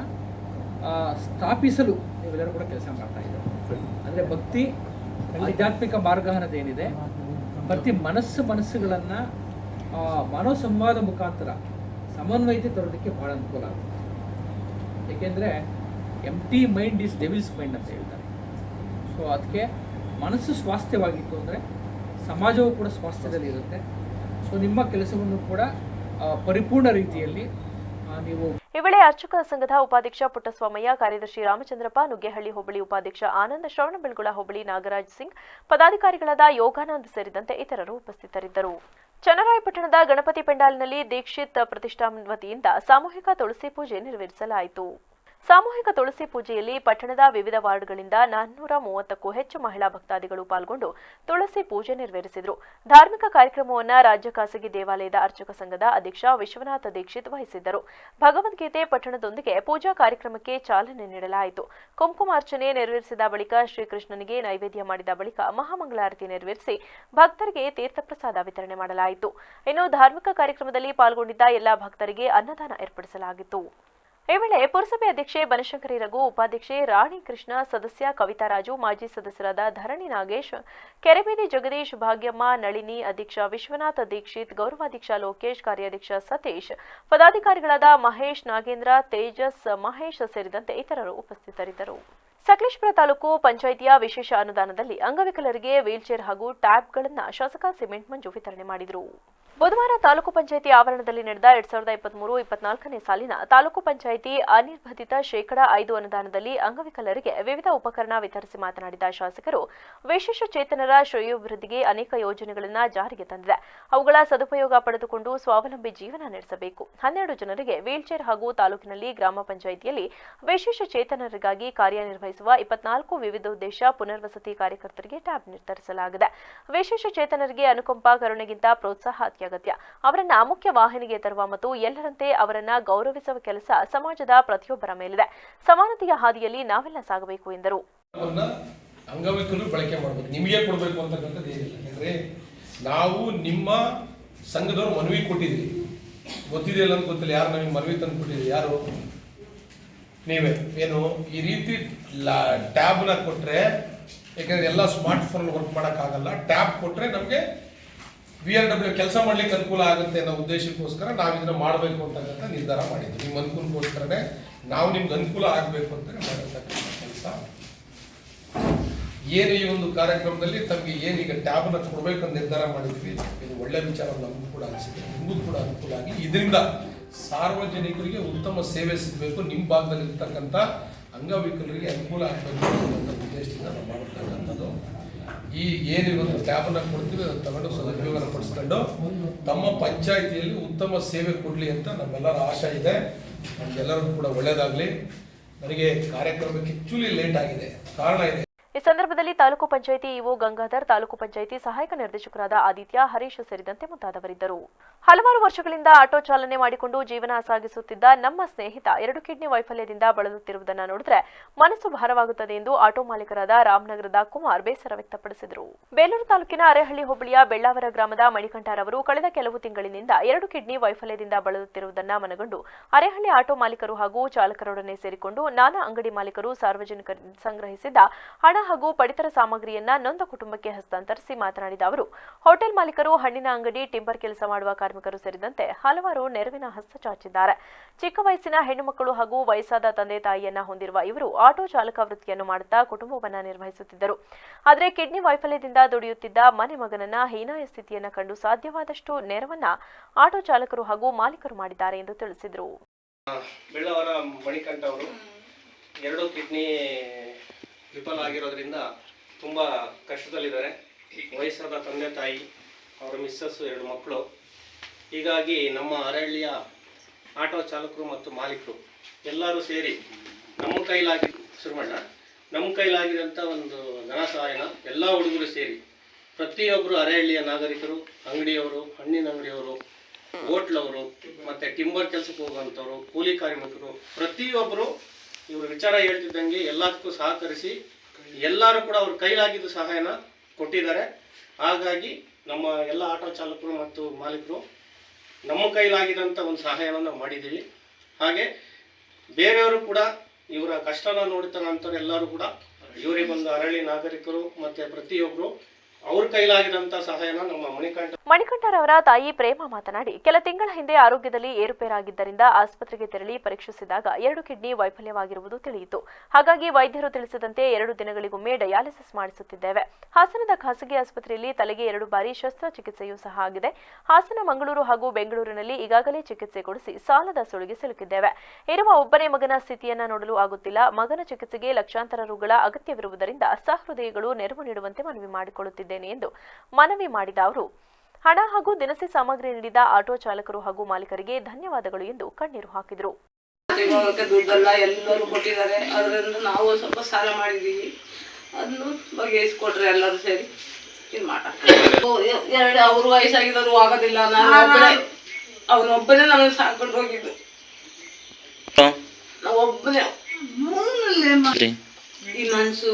ಸ್ಥಾಪಿಸಲು ನೀವೆಲ್ಲರೂ ಕೂಡ ಕೆಲಸ ಮಾಡ್ತಾ ಇದ್ದಾರೆ. ಅಂದರೆ ಭಕ್ತಿ ಆಧ್ಯಾತ್ಮಿಕ ಮಾರ್ಗ ಅನ್ನೋದೇನಿದೆ, ಪ್ರತಿ ಮನಸ್ಸುಗಳನ್ನು ಮನೋಸಂವಾದ ಮುಖಾಂತರ ಸಮನ್ವಯತೆ ತರೋದಕ್ಕೆ ಭಾಳ ಅನುಕೂಲ ಆಗುತ್ತೆ. ಏಕೆಂದರೆ ಎಂಟಿ ಮೈಂಡ್ ಈಸ್ ಡೆವಿಲ್ಸ್ ಮೈಂಡ್ ಅಂತ ಹೇಳ್ತಾರೆ. ಸೊ ಅದಕ್ಕೆ ಮನಸ್ಸು ಸ್ವಾಸ್ಥ್ಯವಾಗಿತ್ತು ಅಂದರೆ ಸಮಾಜವೂ ಕೂಡ ಸ್ವಾಸ್ಥ್ಯದಲ್ಲಿ ಇರುತ್ತೆ. ಸೊ ನಿಮ್ಮ ಕೆಲಸವನ್ನು ಕೂಡ ಪರಿಪೂರ್ಣ ರೀತಿಯಲ್ಲಿ ನೀವು. ಈ ವೇಳೆ ಅರ್ಚಕ ಸಂಘದ ಉಪಾಧ್ಯಕ್ಷ ಪುಟ್ಟಸ್ವಾಮಯ್ಯ, ಕಾರ್ಯದರ್ಶಿ ರಾಮಚಂದ್ರಪ್ಪ, ನುಗ್ಗೇಹಳ್ಳಿ ಹೋಬಳಿ ಉಪಾಧ್ಯಕ್ಷ ಆನಂದ್, ಶ್ರವಣಬೆಳಗೊಳ ಹೋಬಳಿ ನಾಗರಾಜ್ ಸಿಂಗ್, ಪದಾಧಿಕಾರಿಗಳಾದ ಯೋಗಾನಂದ್ ಸೇರಿದಂತೆ ಇತರರು ಉಪಸ್ಥಿತರಿದ್ದರು. ಚನ್ನರಾಯಪಟ್ಟಣದ ಗಣಪತಿ ಪೆಂಡಾಲ್ನಲ್ಲಿ ದೀಕ್ಷಿತ್ ಪ್ರತಿಷ್ಠಾನ ವತಿಯಿಂದ ಸಾಮೂಹಿಕ ತುಳಸಿ ಪೂಜೆ ನೆರವೇರಿಸಲಾಯಿತು. ಸಾಮೂಹಿಕ ತುಳಸಿ ಪೂಜೆಯಲ್ಲಿ ಪಟ್ಟಣದ ವಿವಿಧ ವಾರ್ಡ್ಗಳಿಂದ 430ಕ್ಕೂ ಹೆಚ್ಚು ಮಹಿಳಾ ಭಕ್ತಾದಿಗಳು ಪಾಲ್ಗೊಂಡು ತುಳಸಿ ಪೂಜೆ ನೆರವೇರಿಸಿದರು. ಧಾರ್ಮಿಕ ಕಾರ್ಯಕ್ರಮವನ್ನು ರಾಜ್ಯ ಖಾಸಗಿ ದೇವಾಲಯದ ಅರ್ಚಕ ಸಂಘದ ಅಧ್ಯಕ್ಷ ವಿಶ್ವನಾಥ ದೀಕ್ಷಿತ್ ವಹಿಸಿದ್ದರು. ಭಗವದ್ಗೀತೆ ಪಠಣದೊಂದಿಗೆ ಪೂಜಾ ಕಾರ್ಯಕ್ರಮಕ್ಕೆ ಚಾಲನೆ ನೀಡಲಾಯಿತು. ಕುಂಕುಮಾರ್ಚನೆ ನೆರವೇರಿಸಿದ ಬಳಿಕ ಶ್ರೀಕೃಷ್ಣನಿಗೆ ನೈವೇದ್ಯ ಮಾಡಿದ ಬಳಿಕ ಮಹಾಮಂಗಳಾರತಿ ನೆರವೇರಿಸಿ ಭಕ್ತರಿಗೆ ತೀರ್ಥಪ್ರಸಾದ ವಿತರಣೆ ಮಾಡಲಾಯಿತು. ಇನ್ನು ಧಾರ್ಮಿಕ ಕಾರ್ಯಕ್ರಮದಲ್ಲಿ ಪಾಲ್ಗೊಂಡಿದ್ದ ಎಲ್ಲಾ ಭಕ್ತರಿಗೆ ಅನ್ನದಾನ ಏರ್ಪಡಿಸಲಾಗಿತ್ತು. ಈ ವೇಳೆ ಪುರಸಭೆ ಅಧ್ಯಕ್ಷೆ ಬನಶಂಕರಿ ರಘು, ಉಪಾಧ್ಯಕ್ಷೆ ರಾಣಿ ಕೃಷ್ಣ, ಸದಸ್ಯ ಕವಿತಾರಾಜು, ಮಾಜಿ ಸದಸ್ಯರಾದ ಧರಣಿ ನಾಗೇಶ್, ಕೆರೆಬೀದಿ ಜಗದೀಶ್, ಭಾಗ್ಯಮ್ಮ, ನಳಿನಿ, ಅಧ್ಯಕ್ಷ ವಿಶ್ವನಾಥ ದೀಕ್ಷಿತ್, ಗೌರವಾಧ್ಯಕ್ಷ ಲೋಕೇಶ್, ಕಾರ್ಯಾಧ್ಯಕ್ಷ ಸತೀಶ್, ಪದಾಧಿಕಾರಿಗಳಾದ ಮಹೇಶ್, ನಾಗೇಂದ್ರ, ತೇಜಸ್, ಮಹೇಶ್ ಸೇರಿದಂತೆ ಇತರರು ಉಪಸ್ಥಿತರಿದ್ದರು. ಸಕಲೇಶಪುರ ತಾಲೂಕು ಪಂಚಾಯಿತಿಯ ವಿಶೇಷ ಅನುದಾನದಲ್ಲಿ ಅಂಗವಿಕಲರಿಗೆ ವೀಲ್ಚೇರ್ ಹಾಗೂ ಟ್ಯಾಬ್ಗಳನ್ನು ಶಾಸಕ ಸಿಮೆಂಟ್ ಮಂಜು ವಿತರಣೆ ಮಾಡಿದರು. ಬುಧವಾರ ತಾಲೂಕು ಪಂಚಾಯಿತಿ ಆವರಣದಲ್ಲಿ ನಡೆದ 2023-24ನೇ ಸಾಲಿನ ತಾಲೂಕು ಪಂಚಾಯಿತಿ ಅನಿರ್ಬಂಧಿತ ಶೇಕಡಾ 5 ಅನುದಾನದಲ್ಲಿ ಅಂಗವಿಕಲರಿಗೆ ವಿವಿಧ ಉಪಕರಣ ವಿತರಿಸಿ ಮಾತನಾಡಿದ ಶಾಸಕರು, ವಿಶೇಷ ಚೇತನರ ಶ್ರೇಯೋಭಿವೃದ್ಧಿಗೆ ಅನೇಕ ಯೋಜನೆಗಳನ್ನು ಜಾರಿಗೆ ತಂದಿದೆ. ಅವುಗಳ ಸದುಪಯೋಗ ಪಡೆದುಕೊಂಡು ಸ್ವಾವಲಂಬಿ ಜೀವನ ನಡೆಸಬೇಕು. 12 ಜನರಿಗೆ ವೀಲ್ಚೇರ್ ಹಾಗೂ ತಾಲೂಕಿನಲ್ಲಿ ಗ್ರಾಮ ಪಂಚಾಯಿತಿಯಲ್ಲಿ ವಿಶೇಷ ಚೇತನರಿಗಾಗಿ ಕಾರ್ಯನಿರ್ವಹಿಸುವ 24 ವಿವಿಧೋದ್ದೇಶ ಪುನರ್ವಸತಿ ಕಾರ್ಯಕರ್ತರಿಗೆ ಟ್ಯಾಬ್ ನಿರ್ಧರಿಸಲಾಗಿದೆ. ವಿಶೇಷ ಚೇತನರಿಗೆ ಅನುಕಂಪ, ಕರುಣೆಗಿಂತ ಪ್ರೋತ್ಸಾಹ ಅತ್ಯಗತ್ಯ. ಅವರನ್ನ ಮುಖ್ಯ ವಾಹಿನಿಗೆ ತರುವ ಮತ್ತು ಎಲ್ಲರಂತೆ ಅವರನ್ನ ಗೌರವಿಸುವ ಕೆಲಸ ಸಮಾಜದ ಪ್ರತಿಯೊಬ್ಬರ ಮೇಲಿದೆ. ಸಮಾನತೆಯ ಹಾದಿಯಲ್ಲಿ ನಾವೆಲ್ಲ ಸಾಗಬೇಕು ಎಂದರು. ಅಂಗವಿಕಲರು ಬಳಕೆ ಮಾಡಬೇಕು, ನಿಮಗೆ ಕೊಡಬೇಕು ಅಂತಕ್ಕಂಥದ್ದು ಏನಿಲ್ಲ. ಯಾಕಂದ್ರೆ ನಾವು ನಿಮ್ಮ ಸಂಘದವ್ರು ಮನವಿ ಕೊಟ್ಟಿದ್ವಿ, ಗೊತ್ತಿದೆಯಲ್ಲ ಅಂತ ಗೊತ್ತಿಲ್ಲ, ಯಾರು ನಮಗೆ ಮನವಿ ತಂದು ಕೊಟ್ಟಿದ್ವಿ, ಯಾರು ನೀವೇ ಏನು ಈ ರೀತಿ ಟ್ಯಾಬ್ನ ಕೊಟ್ಟರೆ, ಯಾಕಂದರೆ ಎಲ್ಲ ಸ್ಮಾರ್ಟ್ ಫೋನ್ ವರ್ಕ್ ಮಾಡೋಕ್ಕಾಗಲ್ಲ, ಟ್ಯಾಬ್ ಕೊಟ್ಟರೆ ನಮಗೆ VRW ಕೆಲಸ ಮಾಡ್ಲಿಕ್ಕೆ ಅನುಕೂಲ ಆಗುತ್ತೆ ಅನ್ನೋ ಉದ್ದೇಶಕ್ಕೋಸ್ಕರ ನಾವು ಇದನ್ನ ಮಾಡಬೇಕು ಅಂತಕ್ಕಂಥ ನಿರ್ಧಾರ ಮಾಡಿದ್ವಿ. ನಿಮ್ಮ ಅನುಕೂಲಕ್ಕೋಸ್ಕರನೇ ನಾವು ನಿಮ್ಗೆ ಅನುಕೂಲ ಆಗಬೇಕು ಅಂತ ಮಾಡಿರ್ತಕ್ಕಂಥ ಕೆಲಸ. ಏನು ಈ ಒಂದು ಕಾರ್ಯಕ್ರಮದಲ್ಲಿ ತಮಗೆ ಏನೀಗ ಟ್ಯಾಬ್ನ ಕೊಡಬೇಕಂತ ನಿರ್ಧಾರ ಮಾಡಿದ್ವಿ. ಇದು ಒಳ್ಳೆ ವಿಚಾರ ನಮಗೂ ಕೂಡ ಅನಿಸಿದೆ, ನಿಮಗೂ ಕೂಡ ಅನುಕೂಲ ಆಗಿ ಇದರಿಂದ ಸಾರ್ವಜನಿಕರಿಗೆ ಉತ್ತಮ ಸೇವೆ ಸಿಗಬೇಕು, ನಿಮ್ಮ ಭಾಗದಲ್ಲಿ ಇರ್ತಕ್ಕಂಥ ಅಂಗವಿಕಲರಿಗೆ ಅನುಕೂಲ ಆಗಬೇಕು ಅನ್ನೋ ಉದ್ದೇಶದಿಂದ ನಾವು ಮಾಡಿರ್ತಕ್ಕಂಥದ್ದು. ಈ ಏನಿವತ್ತು ಟ್ಯಾಬನ್ನ ಕೊಡ್ತೀವಿ ಅದನ್ನು ತಗೊಂಡು ಸದುಪಯೋಗ ಪಡಿಸ್ಕೊಂಡು ತಮ್ಮ ಪಂಚಾಯಿತಿಯಲ್ಲಿ ಉತ್ತಮ ಸೇವೆ ಕೊಡಲಿ ಅಂತ ನಮ್ಮೆಲ್ಲರ ಆಶೆ ಇದೆ. ನಮಗೆಲ್ಲರಿಗೂ ಕೂಡ ಒಳ್ಳೆಯದಾಗಲಿ. ನನಗೆ ಕಾರ್ಯಕ್ರಮಕ್ಕೆ ಆ್ಯಕ್ಚುಲಿ ಲೇಟ್ ಆಗಿದೆ, ಕಾರಣ ಇದೆ. ಈ ಸಂದರ್ಭದಲ್ಲಿ ತಾಲೂಕು ಪಂಚಾಯಿತಿ ಇಒ ಗಂಗಾಧರ್, ತಾಲೂಕು ಪಂಚಾಯಿತಿ ಸಹಾಯಕ ನಿರ್ದೇಶಕರಾದ ಆದಿತ್ಯ, ಹರೀಶ್ ಸೇರಿದಂತೆ ಮುಂತಾದವರಿದ್ದರು. ಹಲವಾರು ವರ್ಷಗಳಿಂದ ಆಟೋ ಚಾಲನೆ ಮಾಡಿಕೊಂಡು ಜೀವನ ಸಾಗಿಸುತ್ತಿದ್ದ ನಮ್ಮ ಸ್ನೇಹಿತ 2 ಕಿಡ್ನಿ ವೈಫಲ್ಯದಿಂದ ಬಳಲುತ್ತಿರುವುದನ್ನು ನೋಡಿದ್ರೆ ಮನಸ್ಸು ಭಾರವಾಗುತ್ತದೆ ಎಂದು ಆಟೋ ಮಾಲೀಕರಾದ ರಾಮನಗರದ ಕುಮಾರ್ ಬೇಸರ ವ್ಯಕ್ತಪಡಿಸಿದರು. ಬೇಲೂರು ತಾಲೂಕಿನ ಅರೇಹಳ್ಳಿ ಹೋಬಳಿಯ ಬೆಳ್ಳಾವರ ಗ್ರಾಮದ ಮಣಿಕಂಠರವರು ಕಳೆದ ಕೆಲವು ತಿಂಗಳಿನಿಂದ 2 ಕಿಡ್ನಿ ವೈಫಲ್ಯದಿಂದ ಬಳಲುತ್ತಿರುವುದನ್ನು ಮನಗಂಡು ಅರೇಹಳ್ಳಿ ಆಟೋ ಮಾಲೀಕರು ಹಾಗೂ ಚಾಲಕರೊಡನೆ ಸೇರಿಕೊಂಡು ನಾನಾ ಅಂಗಡಿ ಮಾಲೀಕರು ಸಾರ್ವಜನಿಕರಿಂದ ಸಂಗ್ರಹಿಸಿದ್ದ ಹಣ ಹಾಗೂ ಪಡಿತರ ಸಾಮಗ್ರಿಯನ್ನ ನೊಂದ ಕುಟುಂಬಕ್ಕೆ ಹಸ್ತಾಂತರಿಸಿ ಮಾತನಾಡಿದ ಅವರು, ಹೋಟೆಲ್ ಮಾಲೀಕರು, ಹಣ್ಣಿನ ಅಂಗಡಿ, ಟಿಂಬರ್ ಕೆಲಸ ಮಾಡುವ ಕಾರ್ಮಿಕರು ಸೇರಿದಂತೆ ಹಲವಾರು ನೆರವಿನ ಹಸ್ತ ಚಾಚಿದ್ದಾರೆ. ಚಿಕ್ಕ ವಯಸ್ಸಿನ ಹೆಣ್ಣು ಮಕ್ಕಳು ಹಾಗೂ ವಯಸ್ಸಾದ ತಂದೆ ತಾಯಿಯನ್ನ ಹೊಂದಿರುವ ಇವರು ಆಟೋ ಚಾಲಕ ವೃತ್ತಿಯನ್ನು ಮಾಡುತ್ತಾ ಕುಟುಂಬವನ್ನ ನಿರ್ವಹಿಸುತ್ತಿದ್ದರು. ಆದರೆ ಕಿಡ್ನಿ ವೈಫಲ್ಯದಿಂದ ದುಡಿಯುತ್ತಿದ್ದ ಮನೆ ಮಗನನ್ನ ಹೀನಾಯ ಸ್ಥಿತಿಯನ್ನು ಕಂಡು ಸಾಧ್ಯವಾದಷ್ಟು ನೆರವನ್ನ ಆಟೋ ಚಾಲಕರು ಹಾಗೂ ಮಾಲೀಕರು ಮಾಡಿದ್ದಾರೆ ಎಂದು ತಿಳಿಸಿದರು. ಬೆಳ್ಳವರ ಮಣಿಕಂಠ ಅವರು 2 ಕಿಡ್ನಿ ವಿಫಲ ಆಗಿರೋದ್ರಿಂದ ತುಂಬ ಕಷ್ಟದಲ್ಲಿದ್ದಾರೆ. ವಯಸ್ಸಾದ ತಂದೆ ತಾಯಿ, ಅವರ ಮಿಸ್ಸಸ್ಸು, 2 ಮಕ್ಕಳು. ಹೀಗಾಗಿ ನಮ್ಮ ಅರಹಳ್ಳಿಯ ಆಟೋ ಚಾಲಕರು ಮತ್ತು ಮಾಲೀಕರು ಎಲ್ಲರೂ ಸೇರಿ ನಮ್ಮ ಕೈಲಾಗಿದಂಥ ಒಂದು ಧನ ಸಹಾಯನ ಎಲ್ಲ ಹುಡುಗರು ಸೇರಿ ಪ್ರತಿಯೊಬ್ಬರು ಅರಹಳ್ಳಿಯ ನಾಗರಿಕರು, ಅಂಗಡಿಯವರು, ಹಣ್ಣಿನ ಅಂಗಡಿಯವರು, ಹೋಟ್ಲವರು ಮತ್ತು ಟಿಂಬರ್ ಕೆಲಸಕ್ಕೆ ಹೋಗುವಂಥವ್ರು, ಕೂಲಿ ಕಾರ್ಮಿಕರು, ಪ್ರತಿಯೊಬ್ಬರು ಇವರು ವಿಚಾರ ಹೇಳ್ತಿದ್ದಂಗೆ ಎಲ್ಲದಕ್ಕೂ ಸಹಕರಿಸಿ ಎಲ್ಲರೂ ಕೂಡ ಅವ್ರ ಕೈಲಾಗಿದ್ದು ಸಹಾಯನ ಕೊಟ್ಟಿದ್ದಾರೆ. ಹಾಗಾಗಿ ನಮ್ಮ ಎಲ್ಲ ಆಟೋ ಚಾಲಕರು ಮತ್ತು ಮಾಲೀಕರು ನಮ್ಮ ಕೈಲಾಗಿದಂಥ ಒಂದು ಸಹಾಯನ ನಾವು ಮಾಡಿದ್ದೀವಿ. ಹಾಗೆ ಬೇರೆಯವರು ಕೂಡ ಇವರ ಕಷ್ಟನ ನೋಡ್ತಾರಂಥವ್ರು ಎಲ್ಲರೂ ಕೂಡ ಇವರಿಗೆ ಒಂದು ಅರಳಿ ನಾಗರಿಕರು ಮತ್ತು ಪ್ರತಿಯೊಬ್ಬರು ಅವ್ರ ಕೈಲಾಗಿದಂಥ ಸಹಾಯನ ನಮ್ಮ ಮಣಿಕಂಠರವರ ತಾಯಿ ಪ್ರೇಮ ಮಾತನಾಡಿ, ಕೆಲ ತಿಂಗಳ ಹಿಂದೆ ಆರೋಗ್ಯದಲ್ಲಿ ಏರುಪೇರಾಗಿದ್ದರಿಂದ ಆಸ್ಪತ್ರೆಗೆ ತೆರಳಿ ಪರೀಕ್ಷಿಸಿದಾಗ 2 ಕಿಡ್ನಿ ವೈಫಲ್ಯವಾಗಿರುವುದು ತಿಳಿಯಿತು. ಹಾಗಾಗಿ ವೈದ್ಯರು ತಿಳಿಸಿದಂತೆ 2 ದಿನಗಳಿಗೊಮ್ಮೆ ಡಯಾಲಿಸಿಸ್ ಮಾಡಿಸುತ್ತಿದ್ದೇವೆ. ಹಾಸನದ ಖಾಸಗಿ ಆಸ್ಪತ್ರೆಯಲ್ಲಿ ತಲೆಗೆ 2 ಬಾರಿ ಶಸ್ತ್ರಚಿಕಿತ್ಸೆಯೂ ಸಹ ಆಗಿದೆ. ಹಾಸನ, ಮಂಗಳೂರು ಹಾಗೂ ಬೆಂಗಳೂರಿನಲ್ಲಿ ಈಗಾಗಲೇ ಚಿಕಿತ್ಸೆ ಕೊಡಿಸಿ ಸಾಲದ ಸುಳಿಗೆ ಸಿಲುಕಿದ್ದೇವೆ. ಇರುವ ಒಬ್ಬನೇ ಮಗನ ಸ್ಥಿತಿಯನ್ನ ನೋಡಲು ಆಗುತ್ತಿಲ್ಲ. ಮಗನ ಚಿಕಿತ್ಸೆಗೆ ಲಕ್ಷಾಂತರ ರುಗಳ ಅಗತ್ಯವಿರುವುದರಿಂದ ಸಹೃದಯಿಗಳು ನೆರವು ನೀಡುವಂತೆ ಮನವಿ ಮಾಡಿಕೊಳ್ಳುತ್ತಿದ್ದೇನೆ ಎಂದು ಮನವಿ ಮಾಡಿದ ಅವರು, ಹಣ ಹಾಗೂ ದಿನಸಿ ಸಾಮಗ್ರಿ ನೀಡಿದ ಆಟೋ ಚಾಲಕರು ಹಾಗೂ ಮಾಲೀಕರಿಗೆ ಧನ್ಯವಾದಗಳು ಎಂದು ಕಣ್ಣೀರು ಹಾಕಿದರು. ದುಡ್ಡೆಲ್ಲ ಎಲ್ಲರೂ ಕೊಟ್ಟಿದ್ದಾರೆ. ಅದರಿಂದ ನಾವು ಸ್ವಲ್ಪ ಸಾಲ ಮಾಡಿದ್ದೀವಿ, ಅದನ್ನು ಬಗೆಹರಿಸಿಕೊಟ್ರೆ ಎಲ್ಲರೂ ಸೇರಿ ಇದು ಮಾಡ. ಅವ್ರು ವಯಸ್ಸಾಗಿದ್ರು ಆಗೋದಿಲ್ಲ, ಅವನೊಬ್ಬನೇ ನಮಗೆ ಸಾಕೊಂಡು ಹೋಗಿದ್ದು. ನಾವೊಬ್ಬನೇ ಈ ಮನ್ಸು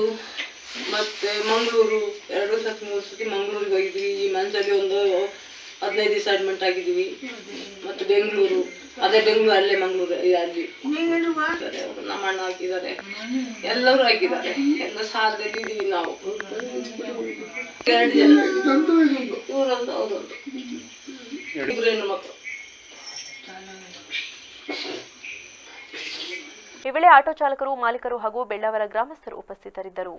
ಮತ್ತೆ ಮಂಗಳೂರು 2 ಸತಿ 3 ಸತಿ ಮಂಗಳೂರಿಗೆ ಹೋಗಿದ್ವಿ. ಈ ಮನ್ಸಲ್ಲಿ ಒಂದು 15 ದಿವಸ ಅಡ್ಮಿಟ್ ಆಗಿದ್ವಿ. ಮತ್ತು ಬೆಂಗಳೂರು, ಅದೇ ಬೆಂಗಳೂರು, ಅಲ್ಲೇ ಮಂಗಳೂರು, ಅಲ್ಲಿ ಅವರು ನಮ್ಮ ಅಣ್ಣ ಹಾಕಿದ್ದಾರೆ, ಎಲ್ಲರೂ ಹಾಕಿದ್ದಾರೆ. ಎಲ್ಲ ಸಾಲದಲ್ಲಿ ಇದೀವಿ ನಾವು. 2 ಜನ, ಇವರೊಂದು ಅವರೊಂದು, 2 ಹೆಣ್ಣು ಮಕ್ಕಳು. ಈ ವೇಳೆ ಆಟೋ ಚಾಲಕರು, ಮಾಲೀಕರು ಹಾಗೂ ಬೆಳ್ಳಾವರ ಗ್ರಾಮಸ್ಥರು ಉಪಸ್ಥಿತರಿದ್ದರು.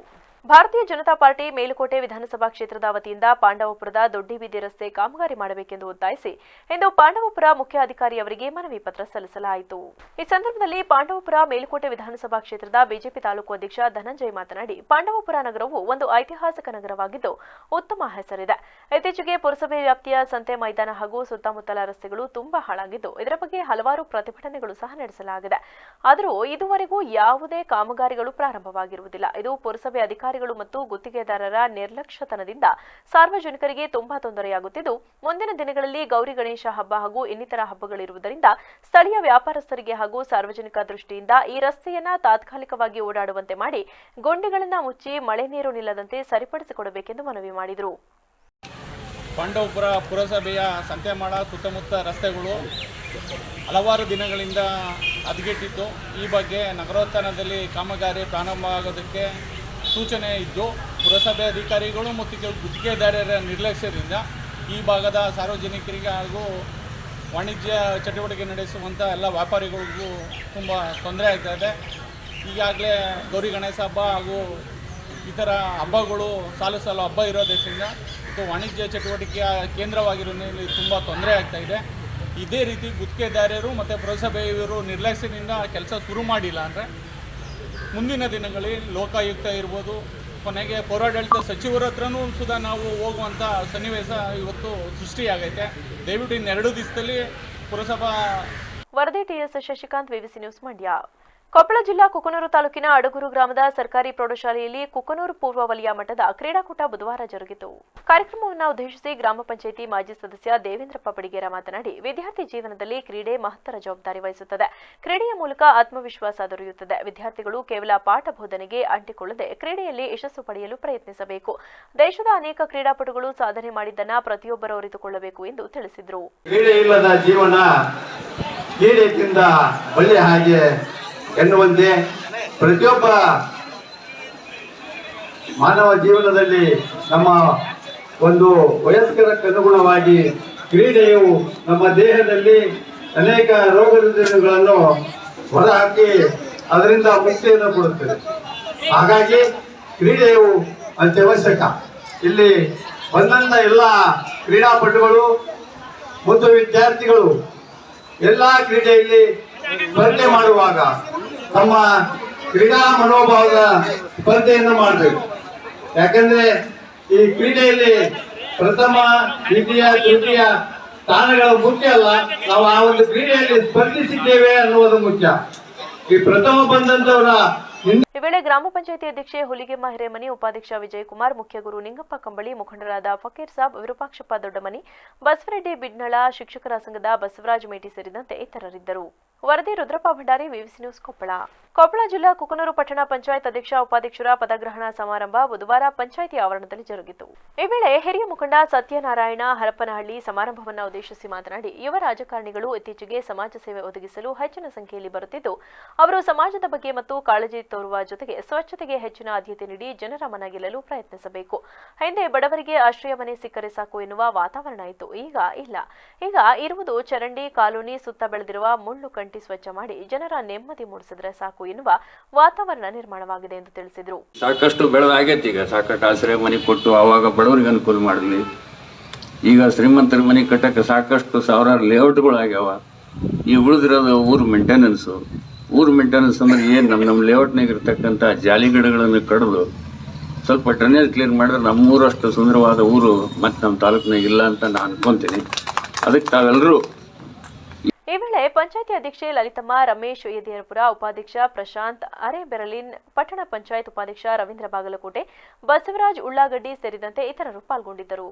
ಭಾರತೀಯ ಜನತಾ ಪಾರ್ಟಿ ಮೇಲುಕೋಟೆ ವಿಧಾನಸಭಾ ಕ್ಷೇತ್ರದ ವತಿಯಿಂದ ಪಾಂಡವಪುರದ ದೊಡ್ಡಿ ಬೀದಿ ರಸ್ತೆ ಕಾಮಗಾರಿ ಮಾಡಬೇಕೆಂದು ಒತ್ತಾಯಿಸಿ ಇಂದು ಪಾಂಡವಪುರ ಮುಖ್ಯ ಅಧಿಕಾರಿಯವರಿಗೆ ಮನವಿ ಪತ್ರ ಸಲ್ಲಿಸಲಾಯಿತು. ಈ ಸಂದರ್ಭದಲ್ಲಿ ಪಾಂಡವಪುರ ಮೇಲುಕೋಟೆ ವಿಧಾನಸಭಾ ಕ್ಷೇತ್ರದ ಬಿಜೆಪಿ ತಾಲೂಕು ಅಧ್ಯಕ್ಷ ಧನಂಜಯ್ ಮಾತನಾಡಿ, ಪಾಂಡವಪುರ ನಗರವು ಒಂದು ಐತಿಹಾಸಿಕ ನಗರವಾಗಿದ್ದು ಉತ್ತಮ ಹೆಸರಿದೆ. ಇತ್ತೀಚೆಗೆ ಪುರಸಭೆ ವ್ಯಾಪ್ತಿಯ ಸಂತೆ ಮೈದಾನ ಹಾಗೂ ಸುತ್ತಮುತ್ತಲ ರಸ್ತೆಗಳು ತುಂಬಾ ಹಾಳಾಗಿದ್ದು ಇದರ ಬಗ್ಗೆ ಹಲವಾರು ಪ್ರತಿಭಟನೆಗಳು ಸಹ ನಡೆಸಲಾಗಿದೆ. ಆದರೂ ಇದುವರೆಗೂ ಯಾವುದೇ ಕಾಮಗಾರಿಗಳು ಪ್ರಾರಂಭವಾಗಿರುವುದಿಲ್ಲ. ಇದು ಪುರಸಭೆ ಅಧಿಕಾರಿಗಳು ಮತ್ತು ಗುತ್ತಿಗೆದಾರರ ನಿರ್ಲಕ್ಷ್ಯತನದಿಂದ ಸಾರ್ವಜನಿಕರಿಗೆ ತುಂಬಾ ತೊಂದರೆಯಾಗುತ್ತಿದ್ದು, ಮುಂದಿನ ದಿನಗಳಲ್ಲಿ ಗೌರಿ ಗಣೇಶ ಹಬ್ಬ ಹಾಗೂ ಇನ್ನಿತರ ಹಬ್ಬಗಳಿರುವುದರಿಂದ ಸ್ಥಳೀಯ ವ್ಯಾಪಾರಸ್ಥರಿಗೆ ಹಾಗೂ ಸಾರ್ವಜನಿಕ ದೃಷ್ಟಿಯಿಂದ ಈ ರಸ್ತೆಯನ್ನ ತಾತ್ಕಾಲಿಕವಾಗಿ ಓಡಾಡುವಂತೆ ಮಾಡಿ ಗುಂಡಿಗಳನ್ನು ಮುಚ್ಚಿ ಮಳೆ ನೀರು ನಿಲ್ಲದಂತೆ ಸರಿಪಡಿಸಿಕೊಡಬೇಕೆಂದು ಮನವಿ ಮಾಡಿದರು. ಪಾಂಡವಪುರ ಪುರಸಭೆಯ ಸಂತೆಮಾಳ ಸುತ್ತಮುತ್ತ ರಸ್ತೆಗಳು ಹಲವಾರು ದಿನಗಳಿಂದ ಹದಗೆಟ್ಟಿತ್ತು. ಈ ಬಗ್ಗೆ ನಗರೋತ್ಥಾನದಲ್ಲಿ ಕಾಮಗಾರಿ ಪ್ರಾರಂಭ ಆಗೋದಕ್ಕೆ ಸೂಚನೆ ಇದ್ದು, ಪುರಸಭೆ ಅಧಿಕಾರಿಗಳು ಮತ್ತು ಗುತ್ತಿಗೆದಾರರ ನಿರ್ಲಕ್ಷ್ಯದಿಂದ ಈ ಭಾಗದ ಸಾರ್ವಜನಿಕರಿಗೆ ಹಾಗೂ ವಾಣಿಜ್ಯ ಚಟುವಟಿಕೆ ನಡೆಸುವಂಥ ಎಲ್ಲ ವ್ಯಾಪಾರಿಗಳಿಗೂ ತುಂಬ ತೊಂದರೆ ಆಗ್ತಾಯಿದೆ. ಈಗಾಗಲೇ ಗೌರಿ ಗಣೇಶ ಹಬ್ಬ ಹಾಗೂ ಇತರ ಹಬ್ಬಗಳು ಸಾಲು ಹಬ್ಬ ಇರೋದ್ರಿಂದ ಮತ್ತು ವಾಣಿಜ್ಯ ಚಟುವಟಿಕೆಯ ಕೇಂದ್ರವಾಗಿರೋದ್ರಲ್ಲಿ ತುಂಬ ತೊಂದರೆ ಆಗ್ತಾಯಿದೆ. ಇದೇ ರೀತಿ ಗುತ್ತಿಗೆದಾರರು ಮತ್ತು ಪುರಸಭೆಯವರು ನಿರ್ಲಕ್ಷ್ಯದಿಂದ ಕೆಲಸ ಶುರು ಮಾಡಿಲ್ಲ ಅಂದರೆ ಮುಂದಿನ ದಿನಗಳಲ್ಲಿ ಲೋಕಾಯುಕ್ತ ಇರ್ಬೋದು, ಕೊನೆಗೆ ಪೌರಾಡಳಿತ ಸಚಿವರ ಹತ್ರನೂ ಸುಧಾ ನಾವು ಹೋಗುವಂಥ ಸನ್ನಿವೇಶ ಇವತ್ತು ಸೃಷ್ಟಿಯಾಗೈತೆ. ದಯವಿಟ್ಟು ಇನ್ನೆರಡು ದಿವಸದಲ್ಲಿ ಪುರಸಭಾ ವರದಿ TS Shashikanth, VVC news Mandya. Koppal ಜಿಲ್ಲಾ ಕುಕನೂರು ತಾಲೂಕಿನ ಅಡಗೂರು ಗ್ರಾಮದ ಸರ್ಕಾರಿ ಪ್ರೌಢಶಾಲೆಯಲ್ಲಿ ಕುಕನೂರು ಪೂರ್ವ ವಲಯ ಮಟ್ಟದ ಕ್ರೀಡಾಕೂಟ ಬುಧವಾರ ಜರುಗಿತು. ಕಾರ್ಯಕ್ರಮವನ್ನು ಉದ್ದೇಶಿಸಿ ಗ್ರಾಮ ಪಂಚಾಯಿತಿ ಮಾಜಿ ಸದಸ್ಯ ದೇವೇಂದ್ರಪ್ಪ ಬಡಿಗೇರ ಮಾತನಾಡಿ, ವಿದ್ಯಾರ್ಥಿ ಜೀವನದಲ್ಲಿ ಕ್ರೀಡೆ ಮಹತ್ತರ ಜವಾಬ್ದಾರಿ ವಹಿಸುತ್ತದೆ. ಕ್ರೀಡೆಯ ಮೂಲಕ ಆತ್ಮವಿಶ್ವಾಸ ದೊರೆಯುತ್ತದೆ. ವಿದ್ಯಾರ್ಥಿಗಳು ಕೇವಲ ಪಾಠ ಬೋಧನೆಗೆ ಅಂಟಿಕೊಳ್ಳದೆ ಕ್ರೀಡೆಯಲ್ಲಿ ಯಶಸ್ಸು ಪಡೆಯಲು ಪ್ರಯತ್ನಿಸಬೇಕು. ದೇಶದ ಅನೇಕ ಕ್ರೀಡಾಪಟುಗಳು ಸಾಧನೆ ಮಾಡಿದ್ದನ್ನು ಪ್ರತಿಯೊಬ್ಬರು ಅರಿತುಕೊಳ್ಳಬೇಕು ಎಂದು ತಿಳಿಸಿದರು. ಕ್ರೀಡೆ ಇಲ್ಲದ ಜೀವನ ಕ್ರೀಡೆಯಿಂದ ಬಳ್ಳಿ ಹಾಗೆ ಎನ್ನುವಂತೆ ಪ್ರತಿಯೊಬ್ಬ ಮಾನವ ಜೀವನದಲ್ಲಿ ನಮ್ಮ ಒಂದು ವಯಸ್ಕರಕ್ಕೆ ಅನುಗುಣವಾಗಿ ಕ್ರೀಡೆಯು ನಮ್ಮ ದೇಹದಲ್ಲಿ ಅನೇಕ ರೋಗ ರುಜಿನಗಳನ್ನು ಹೊರಹಾಕಿ ಅದರಿಂದ ಮುಕ್ತಿಯನ್ನು ಕೊಡುತ್ತದೆ. ಹಾಗಾಗಿ ಕ್ರೀಡೆಯು ಅತ್ಯವಶ್ಯಕ. ಇಲ್ಲಿ ಬಂದಂತ ಎಲ್ಲ ಕ್ರೀಡಾಪಟುಗಳು ಮತ್ತು ವಿದ್ಯಾರ್ಥಿಗಳು ಎಲ್ಲ ಕ್ರೀಡೆಯಲ್ಲಿ ಸ್ಪರ್ಧೆ ಮಾಡುವಾಗ ತಮ್ಮ ಕ್ರೀಡಾ ಮನೋಭಾವದ ಸ್ಪರ್ಧೆಯನ್ನು ಮಾಡಬೇಕು. ಯಾಕಂದ್ರೆ ಈ ಕ್ರೀಡೆಯಲ್ಲಿ ಪ್ರಥಮ, ದ್ವಿತೀಯ, ತೃತೀಯ ಸ್ಥಾನಗಳು ಮುಖ್ಯ ಅಲ್ಲ, ನಾವು ಆ ಒಂದು ಕ್ರೀಡೆಯಲ್ಲಿ ಸ್ಪರ್ಧಿಸಿದ್ದೇವೆ ಅನ್ನುವುದು ಮುಖ್ಯ. ಈ ಪ್ರಥಮ ಬಂದಂತವರ ಈ ವೇಳೆ ಗ್ರಾಮ ಪಂಚಾಯಿತಿ ಅಧ್ಯಕ್ಷೆ ಹುಲಿಗೆಮ್ಮ ಹಿರೇಮನಿ, ಉಪಾಧ್ಯಕ್ಷ ವಿಜಯಕುಮಾರ್, ಮುಖ್ಯ ಗುರು ನಿಂಗಪ್ಪ ಕಂಬಳಿ, ಮುಖಂಡರಾದ ಫಕೀರ್ ಸಾಬ್, ವಿರೂಪಾಕ್ಷಪ್ಪ ದೊಡ್ಡಮನಿ, ಬಸವರೆಡ್ಡಿ ಬಿಡ್ನಳ, ಶಿಕ್ಷಕರ ಸಂಘದ ಬಸವರಾಜ್ ಮೇಟಿ ಸೇರಿದಂತೆ ಇತರರಿದ್ದರು. ವರದಿ ರುದ್ರಪ್ಪ ಭಂಡಾರಿ, ವಿವಿಸಿ ನ್ಯೂಸ್ ಕೊಪ್ಪಳ. ಕೊಪ್ಪಳ ಜಿಲ್ಲಾ ಕುಕನೂರು ಪಟ್ಟಣ ಪಂಚಾಯತ್ ಅಧ್ಯಕ್ಷ ಉಪಾಧ್ಯಕ್ಷರ ಪದಗ್ರಹಣ ಸಮಾರಂಭ ಬುಧವಾರ ಪಂಚಾಯಿತಿ ಆವರಣದಲ್ಲಿ ಜರುಗಿತು. ಈ ವೇಳೆ ಹಿರಿಯ ಮುಖಂಡ ಸತ್ಯನಾರಾಯಣ ಹರಪನಹಳ್ಳಿ ಸಮಾರಂಭವನ್ನು ಉದ್ದೇಶಿಸಿ ಮಾತನಾಡಿ, ಯುವ ರಾಜಕಾರಣಿಗಳು ಇತ್ತೀಚೆಗೆ ಸಮಾಜ ಸೇವೆ ಒದಗಿಸಲು ಹೆಚ್ಚಿನ ಸಂಖ್ಯೆಯಲ್ಲಿ ಬರುತ್ತಿದ್ದು, ಅವರು ಸಮಾಜದ ಬಗ್ಗೆ ಮತ್ತು ಕಾಳಜಿ ತೋರುವ ಜೊತೆಗೆ ಸ್ವಚ್ಛತೆಗೆ ಹೆಚ್ಚಿನ ಆದ್ಯತೆ ನೀಡಿ ಜನರ ಮನ ಗೆಲ್ಲಲು ಪ್ರಯತ್ನಿಸಬೇಕು. ಹಿಂದೆ ಬಡವರಿಗೆ ಆಶ್ರಯ ಮನೆ ಸಿಕ್ಕರೆ ಸಾಕು ಎನ್ನುವ ವಾತಾವರಣ ಇತ್ತು. ಈಗ ಇಲ್ಲ. ಈಗ ಇರುವುದು ಚರಂಡಿ, ಕಾಲೋನಿ ಸುತ್ತ ಬೆಳೆದಿರುವ ಮುಳ್ಳು ಕಂಟಿ ಸ್ವಚ್ಛ ಮಾಡಿ ಜನರ ನೆಮ್ಮದಿ ಮೂಡಿಸಿದ್ರೆ ಸಾಕು ಎನ್ನುವ ವಾತಾವರಣ ನಿರ್ಮಾಣವಾಗಿದೆ ಎಂದು ತಿಳಿಸಿದರು. ಸಾಕಷ್ಟು ಬೆಳೆದಾಗೈತಿ. ಈಗ ಸಾಕಷ್ಟು ಆಶ್ರಯ ಮನೆ ಕೊಟ್ಟು ಆವಾಗ ಬಡವರಿಗೆ ಅನುಕೂಲ ಮಾಡಲಿ. ಈಗ ಶ್ರೀಮಂತರ ಮನೆ ಕಟ್ಟಕ್ಕೆ ಸಾಕಷ್ಟು ಸಾವಿರಾರು ಲೇಔಟ್ಗಳು ಆಗ್ಯಾವ. ಈ ಉಳಿದಿರೋದು ಊರು ಮೇಂಟೆನೆನ್ಸು. ಊರು ಮೇಂಟೆನೆನ್ಸ್ ಅಂದ್ರೆ ಏನು, ನಮ್ಮ ಲೇಔಟ್ನಾಗ ಇರ್ತಕ್ಕಂಥ ಜಾಲಿಗಿಡಗಳನ್ನು ಕಡಿದು ಸ್ವಲ್ಪ ಡ್ರೈನೇಜ್ ಕ್ಲಿಯರ್ ಮಾಡಿದ್ರೆ ನಮ್ಮೂರಷ್ಟು ಸುಂದರವಾದ ಊರು ಮತ್ತು ನಮ್ಮ ತಾಲೂಕಿನಾಗ ಇಲ್ಲ ಅಂತ ನಾನು ಅನ್ಕೊಂತೀನಿ. ಅದಕ್ಕೆ ತಾವೆಲ್ಲರೂ. ಈ ವೇಳೆ ಪಂಚಾಯಿತಿ ಅಧ್ಯಕ್ಷೆ ಲಲಿತಮ್ಮ, ರಮೇಶ್ ಯದಿಯರಪುರ, ಉಪಾಧ್ಯಕ್ಷ ಪ್ರಶಾಂತ್ ಅರೆಬೆರಲಿನ್, ಪಟ್ಟಣ ಪಂಚಾಯತ್ ಉಪಾಧ್ಯಕ್ಷ ರವೀಂದ್ರ ಬಾಗಲಕೋಟೆ, ಬಸವರಾಜ್ ಉಳ್ಳಾಗಡ್ಡಿ ಸೇರಿದಂತೆ ಇತರರು ಪಾಲ್ಗೊಂಡಿದ್ದರು.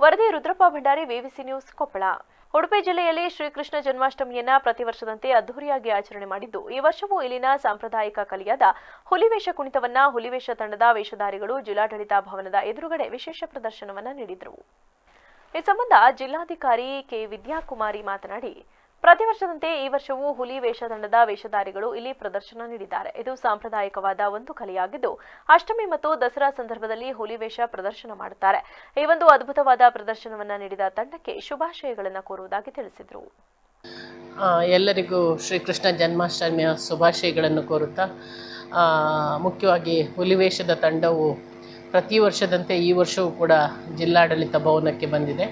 ವರದಿ ರುದ್ರಪ್ಪ ಭಂಡಾರಿ, ವಿವಿಸಿ ನ್ಯೂಸ್ ಕೊಪ್ಪಳ. ಉಡುಪಿ ಜಿಲ್ಲೆಯಲ್ಲಿ ಶ್ರೀಕೃಷ್ಣ ಜನ್ಮಾಷ್ಟಮಿಯನ್ನ ಪ್ರತಿ ವರ್ಷದಂತೆ ಅದ್ದೂರಿಯಾಗಿ ಆಚರಣೆ ಮಾಡಿದ್ದು, ಈ ವರ್ಷವೂ ಇಲ್ಲಿನ ಸಾಂಪ್ರದಾಯಿಕ ಕಲೆಯಾದ ಹುಲಿವೇಷ ಕುಣಿತವನ್ನ ಹುಲಿವೇಷ ತಂಡದ ವೇಷಧಾರಿಗಳು ಜಿಲ್ಲಾಡಳಿತ ಭವನದ ಎದುರುಗಡೆ ವಿಶೇಷ ಪ್ರದರ್ಶನವನ್ನ ನೀಡಿದರು. ಈ ಸಂಬಂಧ ಜಿಲ್ಲಾಧಿಕಾರಿ ಕೆ ವಿದ್ಯಾಕುಮಾರಿ ಮಾತನಾಡಿ, ಪ್ರತಿ ವರ್ಷದಂತೆ ಈ ವರ್ಷವೂ ಹುಲಿ ವೇಷ ತಂಡದ ವೇಷಧಾರಿಗಳು ಇಲ್ಲಿ ಪ್ರದರ್ಶನ ನೀಡಿದ್ದಾರೆ. ಇದು ಸಾಂಪ್ರದಾಯಿಕವಾದ ಒಂದು ಕಲೆಯಾಗಿದ್ದು, ಅಷ್ಟಮಿ ಮತ್ತು ದಸರಾ ಸಂದರ್ಭದಲ್ಲಿ ಹುಲಿ ವೇಷ ಪ್ರದರ್ಶನ ಮಾಡುತ್ತಾರೆ. ಈ ಒಂದು ಅದ್ಭುತವಾದ ಪ್ರದರ್ಶನವನ್ನ ನೀಡಿದ ತಂಡಕ್ಕೆ ಶುಭಾಶಯಗಳನ್ನು ಕೋರುವುದಾಗಿ ತಿಳಿಸಿದರು. ಎಲ್ಲರಿಗೂ ಶ್ರೀಕೃಷ್ಣ ಜನ್ಮಾಷ್ಟಮಿಯ ಶುಭಾಶಯಗಳನ್ನು ಕೋರುತ್ತಾ, ಮುಖ್ಯವಾಗಿ ಹುಲಿವೇಷದ ತಂಡವು ಪ್ರತಿ ವರ್ಷದಂತೆ ಈ ವರ್ಷವೂ ಕೂಡ ಜಿಲ್ಲಾಡಳಿತ ಭವನಕ್ಕೆ ಬಂದಿದೆ.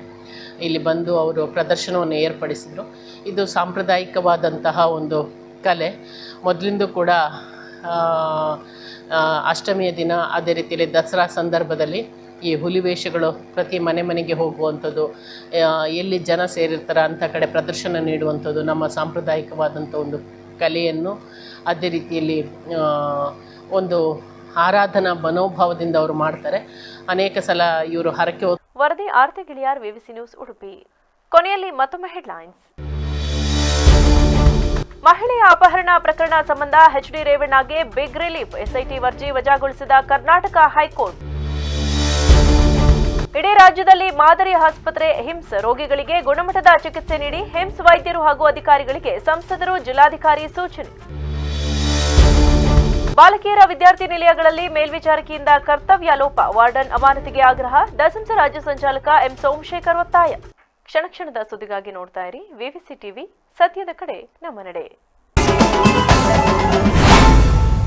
ಇಲ್ಲಿ ಬಂದು ಅವರು ಪ್ರದರ್ಶನವನ್ನು ಏರ್ಪಡಿಸಿದರು. ಇದು ಸಾಂಪ್ರದಾಯಿಕವಾದಂತಹ ಒಂದು ಕಲೆ. ಮೊದಲಿಂದ ಕೂಡ ಅಷ್ಟಮಿಯ ದಿನ, ಅದೇ ರೀತಿಯಲ್ಲಿ ದಸರಾ ಸಂದರ್ಭದಲ್ಲಿ ಈ ಹುಲಿವೇಷಗಳು ಪ್ರತಿ ಮನೆ ಮನೆಗೆ ಹೋಗುವಂಥದ್ದು, ಎಲ್ಲಿ ಜನ ಸೇರಿರ್ತಾರೆ ಅಂಥ ಕಡೆ ಪ್ರದರ್ಶನ ನೀಡುವಂಥದ್ದು ನಮ್ಮ ಸಾಂಪ್ರದಾಯಿಕವಾದಂಥ ಒಂದು ಕಲೆಯನ್ನು ಅದೇ ರೀತಿಯಲ್ಲಿ ಒಂದು ಆರಾಧನಾ ಮನೋಭಾವದಿಂದ ಅವರು ಮಾಡ್ತಾರೆ. ಅನೇಕ ಸಲ ಇವರು ಹರಕೆ. ವರದಿ ಆರ್ತಿ ಗಿಳಿಯಾರ್, ವಿವಿಸಿ ನ್ಯೂಸ್ ಉಡುಪಿ. ಕೊನೆಯಲ್ಲಿ ಮತ್ತೊಮ್ಮೆ ಹೆಡ್ಲೈನ್ಸ್. ಮಹಿಳೆಯ ಅಪಹರಣ ಪ್ರಕರಣ ಸಂಬಂಧ ಎಚ್ಡಿ ರೇವಣ್ಣಗೆ ಬಿಗ್ ರಿಲೀಫ್. ಎಸ್ಐಟಿ ಅರ್ಜಿ ವಜಾಗೊಳಿಸಿದ ಕರ್ನಾಟಕ ಹೈಕೋರ್ಟ್. ಇಡೀ ರಾಜ್ಯದಲ್ಲಿ ಮಾದರಿ ಆಸ್ಪತ್ರೆ ಹಿಮ್ಸ್, ರೋಗಿಗಳಿಗೆ ಗುಣಮಟ್ಟದ ಚಿಕಿತ್ಸೆ ನೀಡಿ ಹಿಮ್ಸ್ ವೈದ್ಯರು ಹಾಗೂ ಅಧಿಕಾರಿಗಳಿಗೆ ಸಂಸದರು, ಜಿಲ್ಲಾಧಿಕಾರಿ ಸೂಚನೆ. ಬಾಲಕಿಯರ ವಿದ್ಯಾರ್ಥಿ ನಿಲಯಗಳಲ್ಲಿ ಮೇಲ್ವಿಚಾರಕಿಯಿಂದ ಕರ್ತವ್ಯ ಲೋಪ, ವಾರ್ಡನ್ ಅಮಾನತಿಗೆ ಆಗ್ರಹ, ದಸಂಸ ರಾಜ್ಯ ಸಂಚಾಲಕ ಎಂ ಸೋಮಶೇಖರ್ ಒತ್ತಾಯ. ಕ್ಷಣ ಕ್ಷಣದ ಸುದ್ದಿಗಾಗಿ ನೋಡ್ತಾ ಇರಿ ವಿವಿಸಿ ಟಿವಿ, ಸತ್ಯದ ಕಡೆ ನಮ್ಮ ನಡೆ.